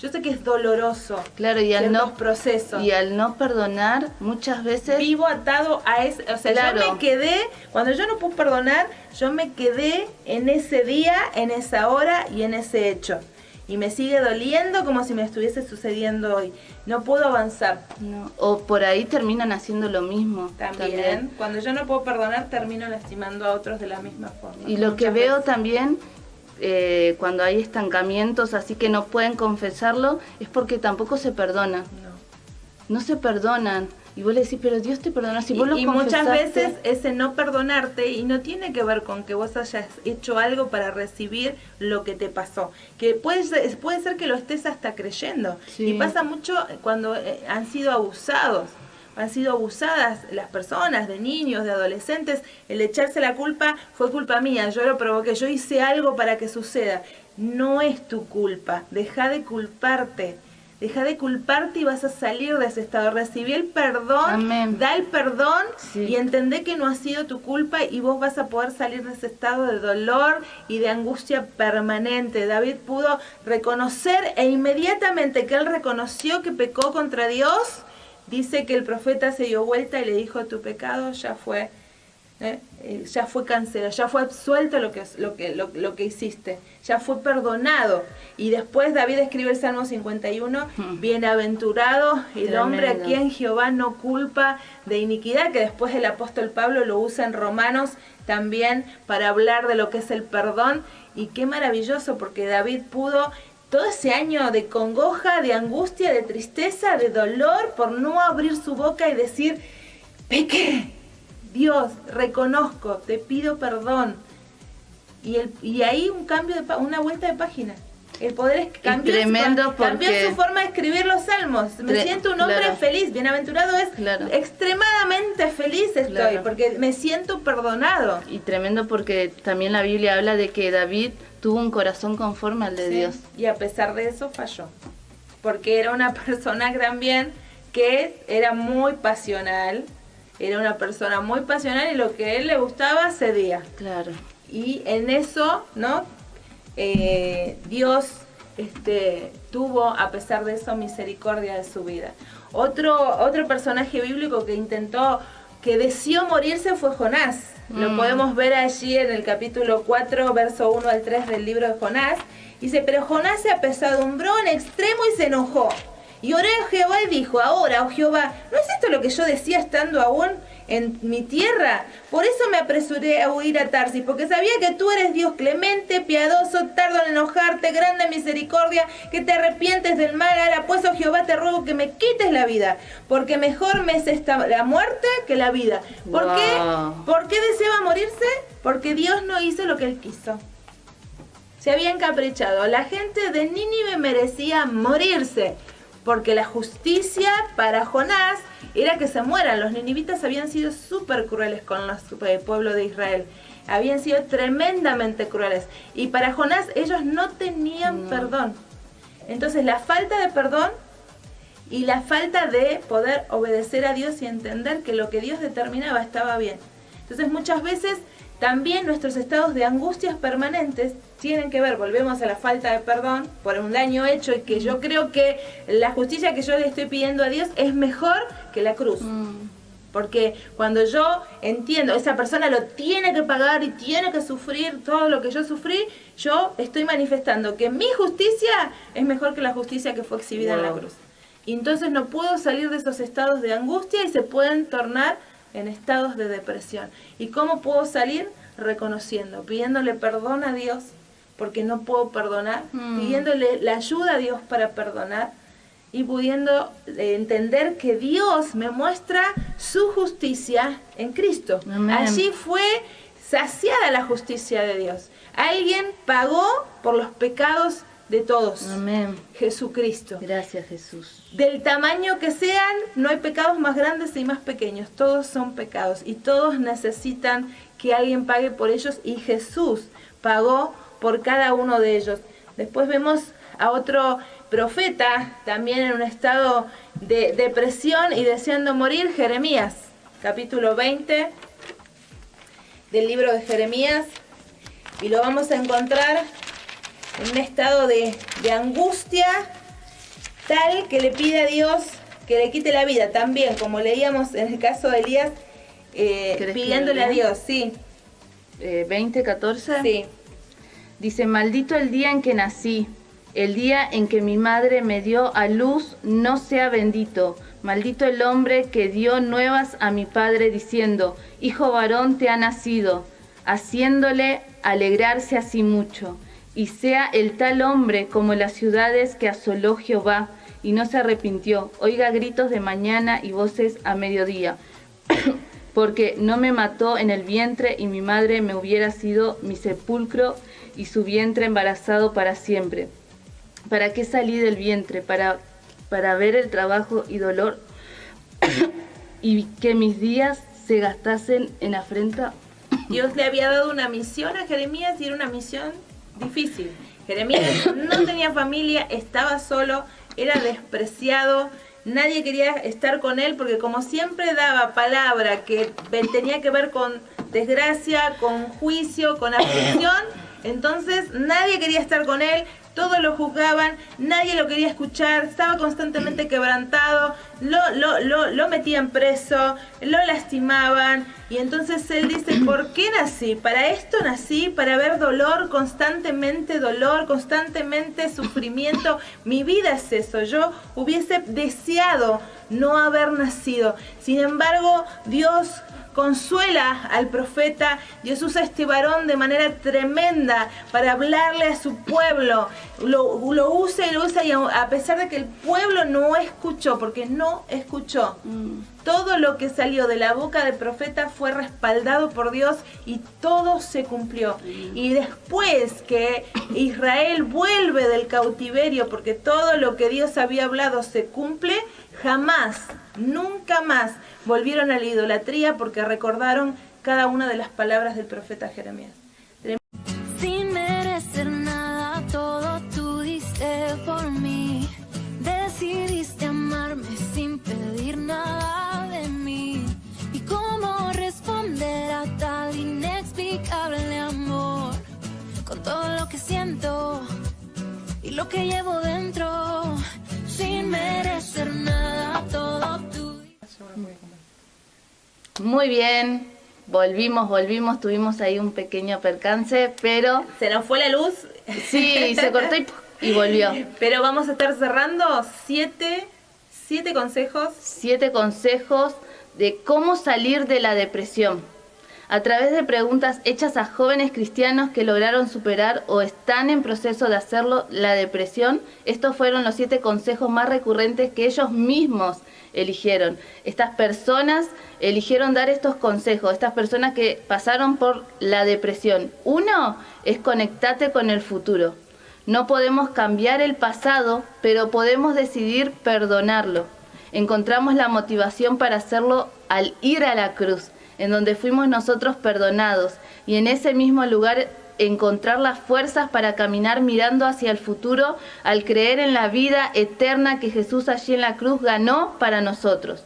Yo sé que es doloroso, Claro, y al ciertos procesos. Y al no perdonar, muchas veces... Vivo atado a ese, o sea, Claro. yo me quedé, cuando yo no pude perdonar, yo me quedé en ese día, en esa hora y en ese hecho. Y me sigue doliendo como si me estuviese sucediendo hoy. No puedo avanzar. No, o por ahí terminan haciendo lo mismo. También, cuando yo no puedo perdonar, termino lastimando a otros de la misma forma. Y lo que Muchas veo veces. también, cuando hay estancamientos así que no pueden confesarlo, es porque tampoco se perdonan. No se perdonan. Y vos le decís, pero Dios te perdona. Si vos lo Y muchas confesaste, veces ese no perdonarte, y no tiene que ver con que vos hayas hecho algo para recibir lo que te pasó, que puede ser que lo estés hasta creyendo. Sí. Y pasa mucho cuando han sido abusados, han sido abusadas las personas, de niños, de adolescentes, el echarse la culpa, fue culpa mía, yo lo provoqué, yo hice algo para que suceda. No es tu culpa, deja de culparte. Deja de culparte y vas a salir de ese estado. Recibí el perdón, Amén. da el perdón, Sí. y entendé que no ha sido tu culpa, y vos vas a poder salir de ese estado de dolor y de angustia permanente. David pudo reconocer, e inmediatamente que él reconoció que pecó contra Dios, dice que el profeta se dio vuelta y le dijo, tu pecado ya fue cancelado, ya fue absuelto lo que hiciste, ya fue perdonado. Y después David escribe el Salmo 51, bienaventurado el hombre a quien Jehová no culpa de iniquidad, que después el apóstol Pablo lo usa en Romanos también para hablar de lo que es el perdón. Y qué maravilloso, porque David pudo todo ese año de congoja, de angustia, de tristeza, de dolor, por no abrir su boca y decir, pequé, Dios, reconozco, te pido perdón. Y ahí un cambio, una vuelta de página. El poder cambió su forma de escribir los salmos. Me siento un hombre feliz, bienaventurado es, extremadamente feliz estoy, porque me siento perdonado. Y tremendo porque también la Biblia habla de que David tuvo un corazón conforme al de Dios. Y a pesar de eso falló, porque era una persona también que era muy pasional. Era una persona muy pasional y lo que a él le gustaba cedía. Claro. Y en eso, ¿no? Dios tuvo, a pesar de eso, misericordia de su vida. Otro personaje bíblico que deseó morirse fue Jonás. Lo podemos ver allí en el capítulo 4, verso 1 al 3 del libro de Jonás. Dice, pero Jonás se apesadumbró en extremo y se enojó. Y oré a Jehová y dijo, ahora, oh Jehová, ¿no es esto lo que yo decía estando aún en mi tierra? Por eso me apresuré a huir a Tarsis, porque sabía que tú eres Dios clemente, piadoso, tardo en enojarte, grande en misericordia, que te arrepientes del mal. Ahora pues, oh Jehová, te ruego que me quites la vida, porque mejor me es la muerte que la vida. ¿Por qué? ¿Por qué deseaba morirse? Porque Dios no hizo lo que él quiso. Se había encaprichado. La gente de Nínive merecía morirse, porque la justicia para Jonás era que se mueran. Los ninivitas habían sido súper crueles con el pueblo de Israel. Habían sido tremendamente crueles. Y para Jonás ellos no tenían perdón. Entonces la falta de perdón y la falta de poder obedecer a Dios y entender que lo que Dios determinaba estaba bien. Entonces muchas veces también nuestros estados de angustias permanentes tienen que ver, volvemos a la falta de perdón por un daño hecho, y que yo creo que la justicia que yo le estoy pidiendo a Dios es mejor que la cruz. Porque cuando yo entiendo, esa persona lo tiene que pagar y tiene que sufrir todo lo que yo sufrí, yo estoy manifestando que mi justicia es mejor que la justicia que fue exhibida en la cruz. Y entonces no puedo salir de esos estados de angustia y se pueden tornar en estados de depresión. ¿Y cómo puedo salir? Reconociendo, pidiéndole perdón a Dios, porque no puedo perdonar, pidiéndole la ayuda a Dios para perdonar y pudiendo entender que Dios me muestra su justicia en Cristo. Amén. Allí fue saciada la justicia de Dios. Alguien pagó por los pecados de todos. Amén. Jesucristo. Gracias, Jesús. Del tamaño que sean, no hay pecados más grandes y más pequeños. Todos son pecados y todos necesitan que alguien pague por ellos, y Jesús pagó por cada uno de ellos. Después vemos a otro profeta también en un estado de depresión y deseando morir, Jeremías, capítulo 20 del libro de Jeremías, y lo vamos a encontrar en un estado de angustia tal que le pide a Dios que le quite la vida, también como leíamos en el caso de Elías, pidiéndole a Dios, sí. 20:14. Sí. Dice, maldito el día en que nací, el día en que mi madre me dio a luz, no sea bendito. Maldito el hombre que dio nuevas a mi padre diciendo, hijo varón te ha nacido, haciéndole alegrarse así mucho. Y sea el tal hombre como las ciudades que asoló Jehová, y no se arrepintió. Oiga gritos de mañana y voces a mediodía. Porque no me mató en el vientre, y mi madre me hubiera sido mi sepulcro, y su vientre embarazado para siempre. ¿Para qué salí del vientre? Para ver el trabajo y dolor, y que mis días se gastasen en afrenta. Dios le había dado una misión a Jeremías, y era una misión difícil. Jeremías no tenía familia, estaba solo, era despreciado, nadie quería estar con él, porque como siempre daba palabra que tenía que ver con desgracia, con juicio, con aflicción, entonces nadie quería estar con él. todos lo juzgaban, nadie lo quería escuchar, estaba constantemente quebrantado, lo metían preso, lo lastimaban. Y entonces él dice, ¿por qué nací? Para esto nací, para ver dolor, constantemente sufrimiento. Mi vida es eso. Yo hubiese deseado no haber nacido. Sin embargo, Dios consuela al profeta. Dios usa a este varón de manera tremenda para hablarle a su pueblo. Lo usa y a pesar de que el pueblo no escuchó, porque no escuchó, todo lo que salió de la boca del profeta fue respaldado por Dios y todo se cumplió. Y después que Israel vuelve del cautiverio, porque todo lo que Dios había hablado se cumple, jamás, nunca más volvieron a la idolatría porque recordaron cada una de las palabras del profeta Jeremías. Sin merecer nada, todo tú diste por mí. Decidiste amarme sin pedir nada de mí. ¿Y cómo responder a tal inexplicable amor? Con todo lo que siento y lo que llevo dentro. Sin merecer nada, todo tú. Muy bien, volvimos, tuvimos ahí un pequeño percance, pero Se nos fue la luz. sí, se cortó y volvió. Pero vamos a estar cerrando 7 consejos. 7 consejos de cómo salir de la depresión. A través de preguntas hechas a jóvenes cristianos que lograron superar o están en proceso de hacerlo la depresión, estos fueron los 7 consejos más recurrentes que ellos mismos eligieron. Estas personas eligieron dar estos consejos, estas personas que pasaron por la depresión. 1 es conectate con el futuro. No podemos cambiar el pasado, pero podemos decidir perdonarlo. Encontramos la motivación para hacerlo al ir a la cruz, en donde fuimos nosotros perdonados, y en ese mismo lugar encontrar las fuerzas para caminar mirando hacia el futuro al creer en la vida eterna que Jesús allí en la cruz ganó para nosotros.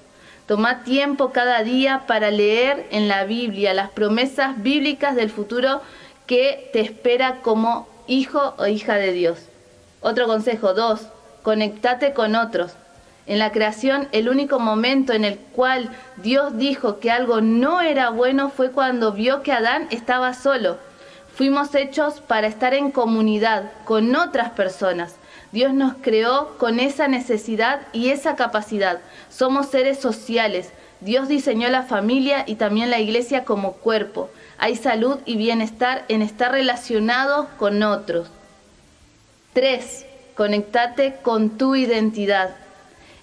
Toma tiempo cada día para leer en la Biblia las promesas bíblicas del futuro que te espera como hijo o hija de Dios. Otro consejo, 2, conectate con otros. En la creación, el único momento en el cual Dios dijo que algo no era bueno fue cuando vio que Adán estaba solo. Fuimos hechos para estar en comunidad con otras personas. Dios nos creó con esa necesidad y esa capacidad. Somos seres sociales. Dios diseñó la familia y también la iglesia como cuerpo. Hay salud y bienestar en estar relacionados con otros. 3. Conectate con tu identidad.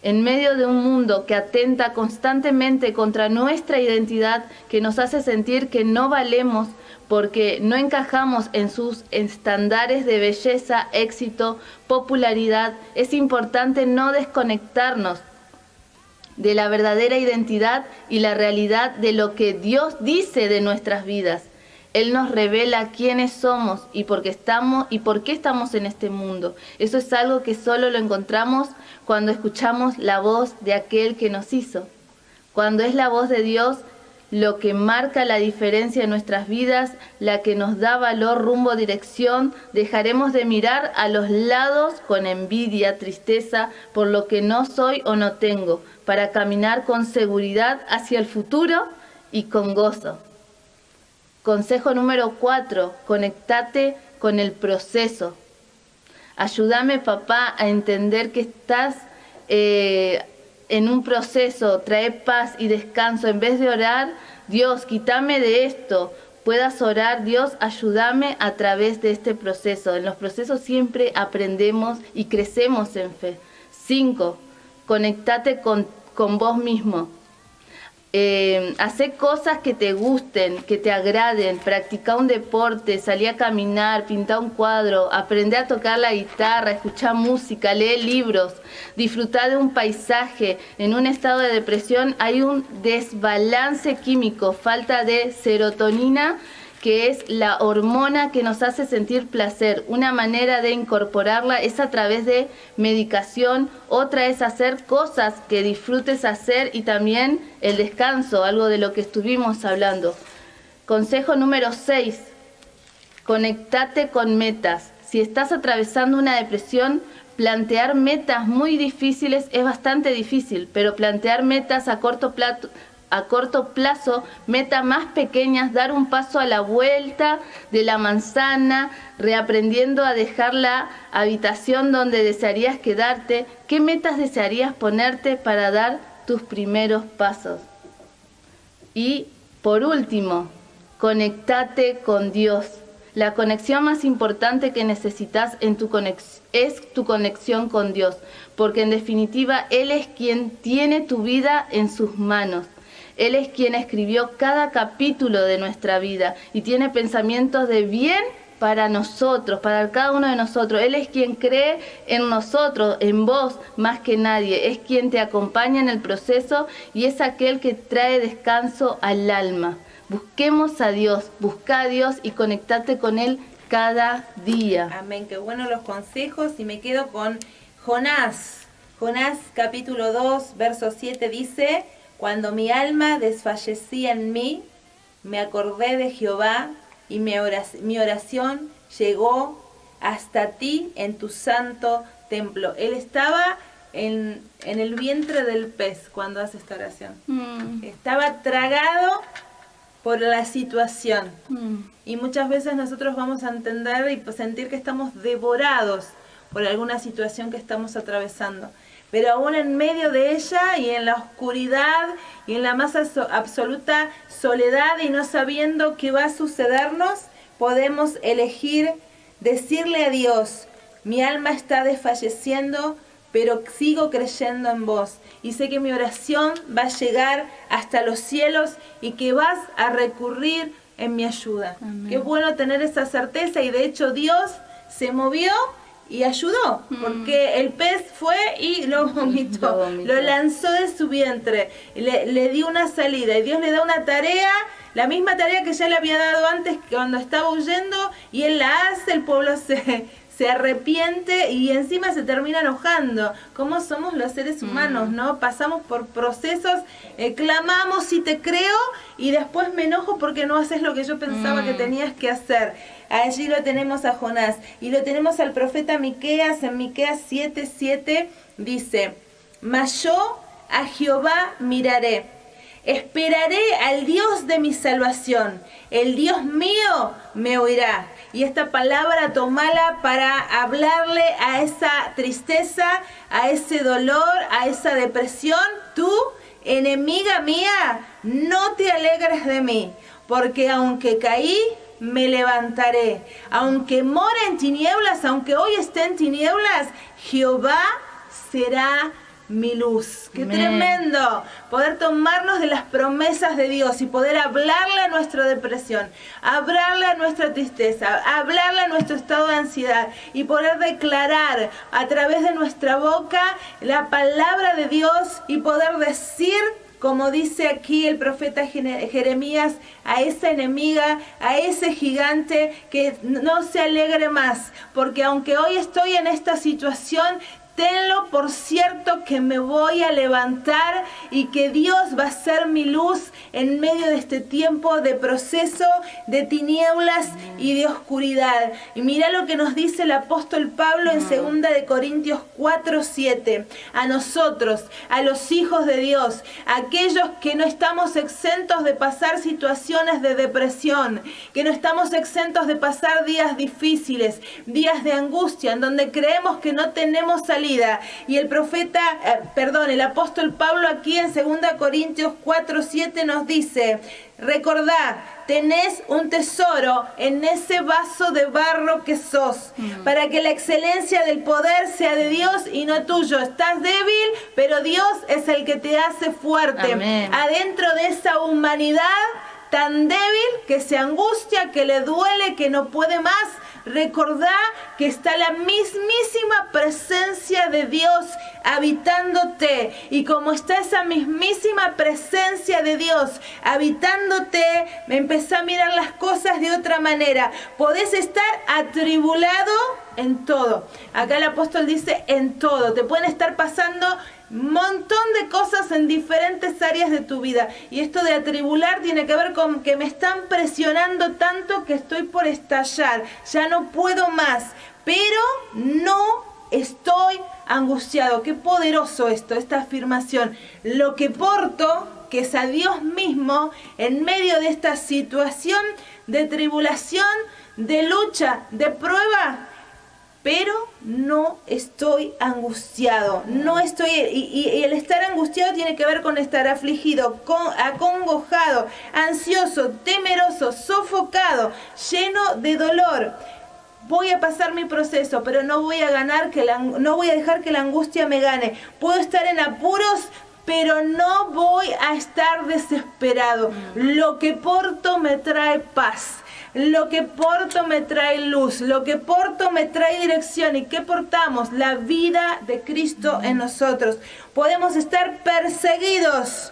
En medio de un mundo que atenta constantemente contra nuestra identidad, que nos hace sentir que no valemos porque no encajamos en sus estándares de belleza, éxito, popularidad, es importante no desconectarnos de la verdadera identidad y la realidad de lo que Dios dice de nuestras vidas. Él nos revela quiénes somos y por qué estamos en este mundo. Eso es algo que solo lo encontramos cuando escuchamos la voz de aquel que nos hizo. Cuando es la voz de Dios lo que marca la diferencia en nuestras vidas, la que nos da valor, rumbo, dirección, dejaremos de mirar a los lados con envidia, tristeza por lo que no soy o no tengo, para caminar con seguridad hacia el futuro y con gozo. Consejo número 4, conectate con el proceso. Ayúdame, papá, a entender que estás en un proceso. Trae paz y descanso. En vez de orar, Dios, quítame de esto, puedas orar, Dios, ayúdame a través de este proceso. En los procesos siempre aprendemos y crecemos en fe. 5, conectate con vos mismo. Hacer cosas que te gusten, que te agraden, practicar un deporte, salir a caminar, pintar un cuadro, aprender a tocar la guitarra, escuchar música, leer libros, disfrutar de un paisaje. En un estado de depresión hay un desbalance químico, falta de serotonina, que es la hormona que nos hace sentir placer. Una manera de incorporarla es a través de medicación, otra es hacer cosas que disfrutes hacer y también el descanso, algo de lo que estuvimos hablando. Consejo número 6, conectate con metas. Si estás atravesando una depresión, plantear metas muy difíciles es bastante difícil, pero plantear metas a corto plazo, metas más pequeñas, dar un paso a la vuelta de la manzana, reaprendiendo a dejar la habitación donde desearías quedarte. ¿Qué metas desearías ponerte para dar tus primeros pasos? Y por último, conectate con Dios. La conexión más importante que necesitas es tu conexión con Dios, porque en definitiva Él es quien tiene tu vida en sus manos. Él es quien escribió cada capítulo de nuestra vida y tiene pensamientos de bien para nosotros, para cada uno de nosotros. Él es quien cree en nosotros, en vos, más que nadie. Es quien te acompaña en el proceso y es aquel que trae descanso al alma. Busquemos a Dios, busca a Dios y conectate con Él cada día. Amén, qué buenos los consejos. Y me quedo con Jonás. Jonás capítulo 2, verso 7 dice: cuando mi alma desfallecía en mí, me acordé de Jehová y mi oración llegó hasta ti en tu santo templo. Él estaba en el vientre del pez cuando hace esta oración. Estaba tragado por la situación. Y muchas veces nosotros vamos a entender y sentir que estamos devorados por alguna situación que estamos atravesando. Pero aún en medio de ella y en la oscuridad y en la más absoluta soledad y no sabiendo qué va a sucedernos, podemos elegir decirle a Dios: mi alma está desfalleciendo, pero sigo creyendo en vos. Y sé que mi oración va a llegar hasta los cielos y que vas a recurrir en mi ayuda. Amén. Qué bueno tener esa certeza, y de hecho Dios se movió y ayudó, porque el pez fue y lo vomitó, lo lanzó de su vientre, le dio una salida, y Dios le da una tarea, la misma tarea que ya le había dado antes cuando estaba huyendo, y Él la hace, el pueblo se arrepiente y encima se termina enojando. ¿Cómo somos los seres humanos, no? Pasamos por procesos, clamamos sí te creo, y después me enojo porque no haces lo que yo pensaba que tenías que hacer. Allí lo tenemos a Jonás, y lo tenemos al profeta Miqueas. En Miqueas 7:7 dice: mas yo a Jehová miraré, esperaré al Dios de mi salvación, el Dios mío me oirá. Y esta palabra tomala para hablarle a esa tristeza, a ese dolor, a esa depresión. Tú, enemiga mía, no te alegres de mí, porque aunque caí, me levantaré. Aunque mora en tinieblas, aunque hoy esté en tinieblas, Jehová será mi luz. ¡Qué tremendo! Poder tomarnos de las promesas de Dios y poder hablarle a nuestra depresión, hablarle a nuestra tristeza, hablarle a nuestro estado de ansiedad, y poder declarar a través de nuestra boca la palabra de Dios, y poder decir, como dice aquí el profeta Jeremías, a esa enemiga, a ese gigante, que no se alegre más, porque aunque hoy estoy en esta situación, tenlo por cierto que me voy a levantar, y que Dios va a ser mi luz en medio de este tiempo de proceso, de tinieblas y de oscuridad. Y mira lo que nos dice el apóstol Pablo en 2 de Corintios 4:7. A nosotros, a los hijos de Dios, aquellos que no estamos exentos de pasar situaciones de depresión, que no estamos exentos de pasar días difíciles, días de angustia, en donde creemos que no tenemos salida. Y el apóstol Pablo aquí en 2 Corintios 4:7 nos dice: recordad, tenés un tesoro en ese vaso de barro que sos, para que la excelencia del poder sea de Dios y no tuyo. Estás débil, pero Dios es el que te hace fuerte. Amén. Adentro de esa humanidad tan débil, que se angustia, que le duele, que no puede más, recordá que está la mismísima presencia de Dios habitándote. Y como está esa mismísima presencia de Dios habitándote, me empezó a mirar las cosas de otra manera. Podés estar atribulado en todo. Acá el apóstol dice en todo. Te pueden estar pasando un montón de cosas en diferentes áreas de tu vida. Y esto de atribular tiene que ver con que me están presionando tanto que estoy por estallar. Ya no puedo más. pero no estoy angustiado. Qué poderoso esto, esta afirmación. Lo que porto, que es a Dios mismo, en medio de esta situación de tribulación, de lucha, de prueba, pero no estoy angustiado, no estoy, y el estar angustiado tiene que ver con estar afligido, acongojado, ansioso, temeroso, sofocado, lleno de dolor. Voy a pasar mi proceso, pero no voy a dejar que la angustia me gane. Puedo estar en apuros, pero no voy a estar desesperado. Lo que porto me trae paz. Lo que porto me trae luz, lo que porto me trae dirección. ¿Y qué portamos? La vida de Cristo en nosotros. Podemos estar perseguidos,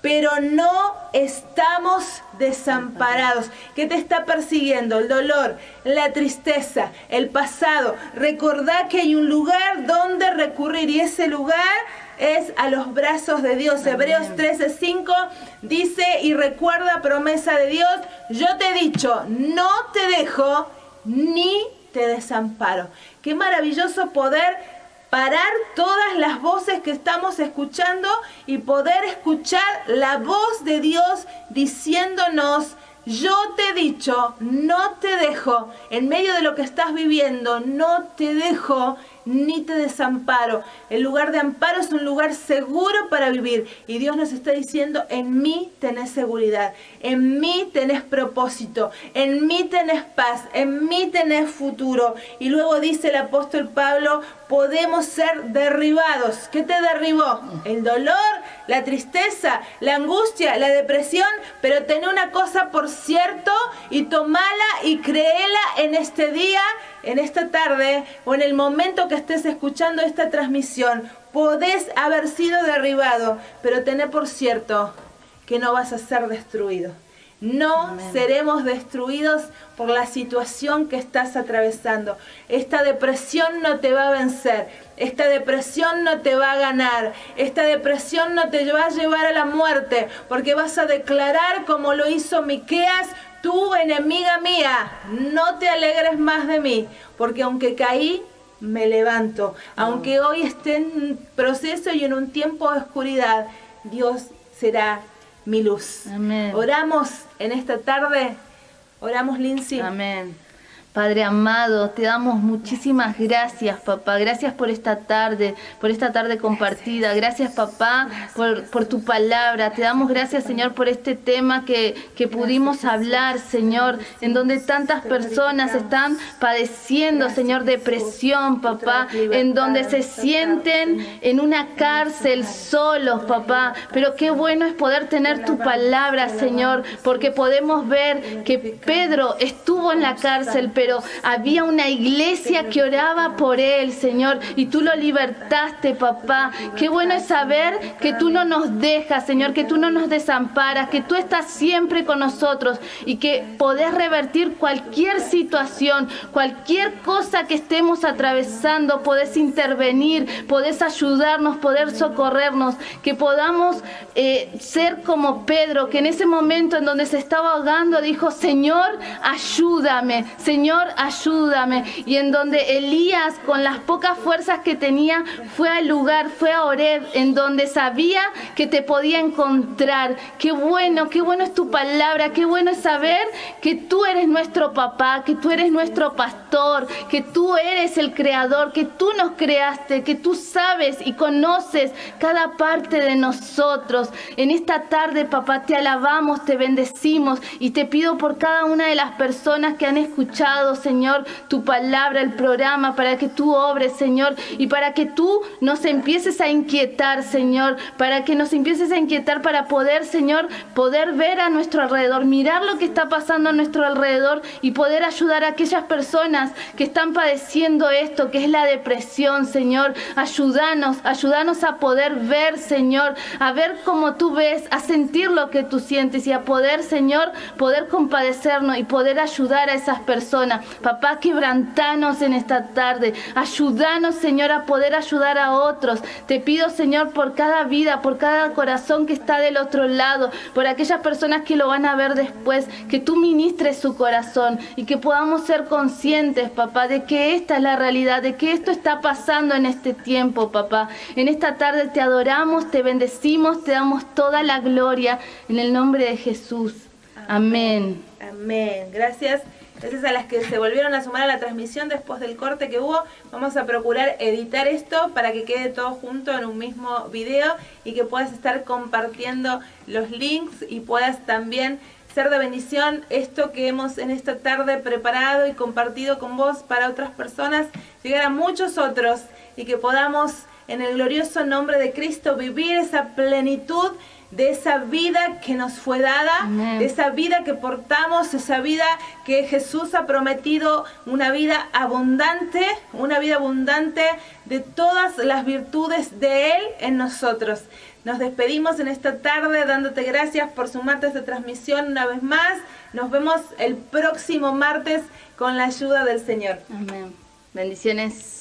pero no estamos desamparados. ¿Qué te está persiguiendo? El dolor, la tristeza, el pasado. Recordá que hay un lugar donde recurrir, y ese lugar es a los brazos de Dios. Amén. Hebreos 13:5 dice, y recuerda promesa de Dios, yo te he dicho, no te dejo ni te desamparo. Qué maravilloso poder parar todas las voces que estamos escuchando y poder escuchar la voz de Dios diciéndonos, yo te he dicho, no te dejo, en medio de lo que estás viviendo, no te dejo ni te desamparo. El lugar de amparo es un lugar seguro para vivir, y Dios nos está diciendo, en mí tenés seguridad, en mí tenés propósito, en mí tenés paz, en mí tenés futuro. Y luego dice el apóstol Pablo, podemos ser derribados. ¿Qué te derribó? El dolor, la tristeza, la angustia, la depresión, pero ten una cosa por cierto y tomala y créela en este día, en esta tarde o en el momento que estés escuchando esta transmisión. Podés haber sido derribado, pero tené por cierto que no vas a ser destruido. No Amén. Seremos destruidos por la situación que estás atravesando. Esta depresión no te va a vencer. Esta depresión no te va a ganar. Esta depresión no te va a llevar a la muerte, porque vas a declarar como lo hizo Miqueas, tú, enemiga mía, no te alegres más de mí, porque aunque caí, me levanto. Aunque hoy esté en proceso y en un tiempo de oscuridad, Dios será mi luz. Amén. Oramos en esta tarde. Oramos, Lindsay. Amén. Padre amado, te damos muchísimas gracias, papá. Gracias por esta tarde compartida. Gracias, papá, por tu palabra. Te damos gracias, Señor, por este tema que pudimos hablar, Señor, en donde tantas personas están padeciendo, Señor, depresión, papá, en donde se sienten en una cárcel solos, papá. Pero qué bueno es poder tener tu palabra, Señor, porque podemos ver que Pedro estuvo en la cárcel, pero había una iglesia que oraba por él, Señor, y tú lo libertaste, papá. Qué bueno es saber que tú no nos dejas, Señor, que tú no nos desamparas, que tú estás siempre con nosotros y que podés revertir cualquier situación, cualquier cosa que estemos atravesando, podés intervenir, podés ayudarnos, poder socorrernos, que podamos ser como Pedro, que en ese momento en donde se estaba ahogando dijo, Señor, ayúdame, Señor, ayúdame. Y en donde Elías, con las pocas fuerzas que tenía, fue al lugar, fue a Horeb, en donde sabía que te podía encontrar. Qué bueno es tu palabra, qué bueno es saber que tú eres nuestro papá, que tú eres nuestro pastor, que tú eres el creador, que tú nos creaste, que tú sabes y conoces cada parte de nosotros. En esta tarde, papá, te alabamos, te bendecimos y te pido por cada una de las personas que han escuchado, Señor, tu palabra, el programa, para que tú obres, Señor, y para que tú nos empieces a inquietar, Señor, para que nos empieces a inquietar para poder, Señor, poder ver a nuestro alrededor, mirar lo que está pasando a nuestro alrededor y poder ayudar a aquellas personas que están padeciendo esto, que es la depresión, Señor. Ayúdanos a poder ver, Señor, a ver cómo tú ves, a sentir lo que tú sientes y a poder, Señor, poder compadecernos y poder ayudar a esas personas. persona. Papá, quebrantanos en esta tarde. Ayúdanos, Señor, a poder ayudar a otros. Te pido, Señor, por cada vida, por cada corazón que está del otro lado, por aquellas personas que lo van a ver después, que tú ministres su corazón y que podamos ser conscientes, papá, de que esta es la realidad, de que esto está pasando en este tiempo, papá. En esta tarde te adoramos, te bendecimos, te damos toda la gloria en el nombre de Jesús. Amén. Amén. Gracias. Gracias a las que se volvieron a sumar a la transmisión después del corte que hubo. Vamos a procurar editar esto para que quede todo junto en un mismo video y que puedas estar compartiendo los links y puedas también ser de bendición esto que hemos en esta tarde preparado y compartido con vos para otras personas, llegar a muchos otros y que podamos en el glorioso nombre de Cristo vivir esa plenitud de esa vida que nos fue dada, Amén. de esa vida que portamos, esa vida que Jesús ha prometido, una vida abundante de todas las virtudes de Él en nosotros. Nos despedimos en esta tarde dándote gracias por sumarte a esta transmisión una vez más. Nos vemos el próximo martes con la ayuda del Señor. Amén. Bendiciones.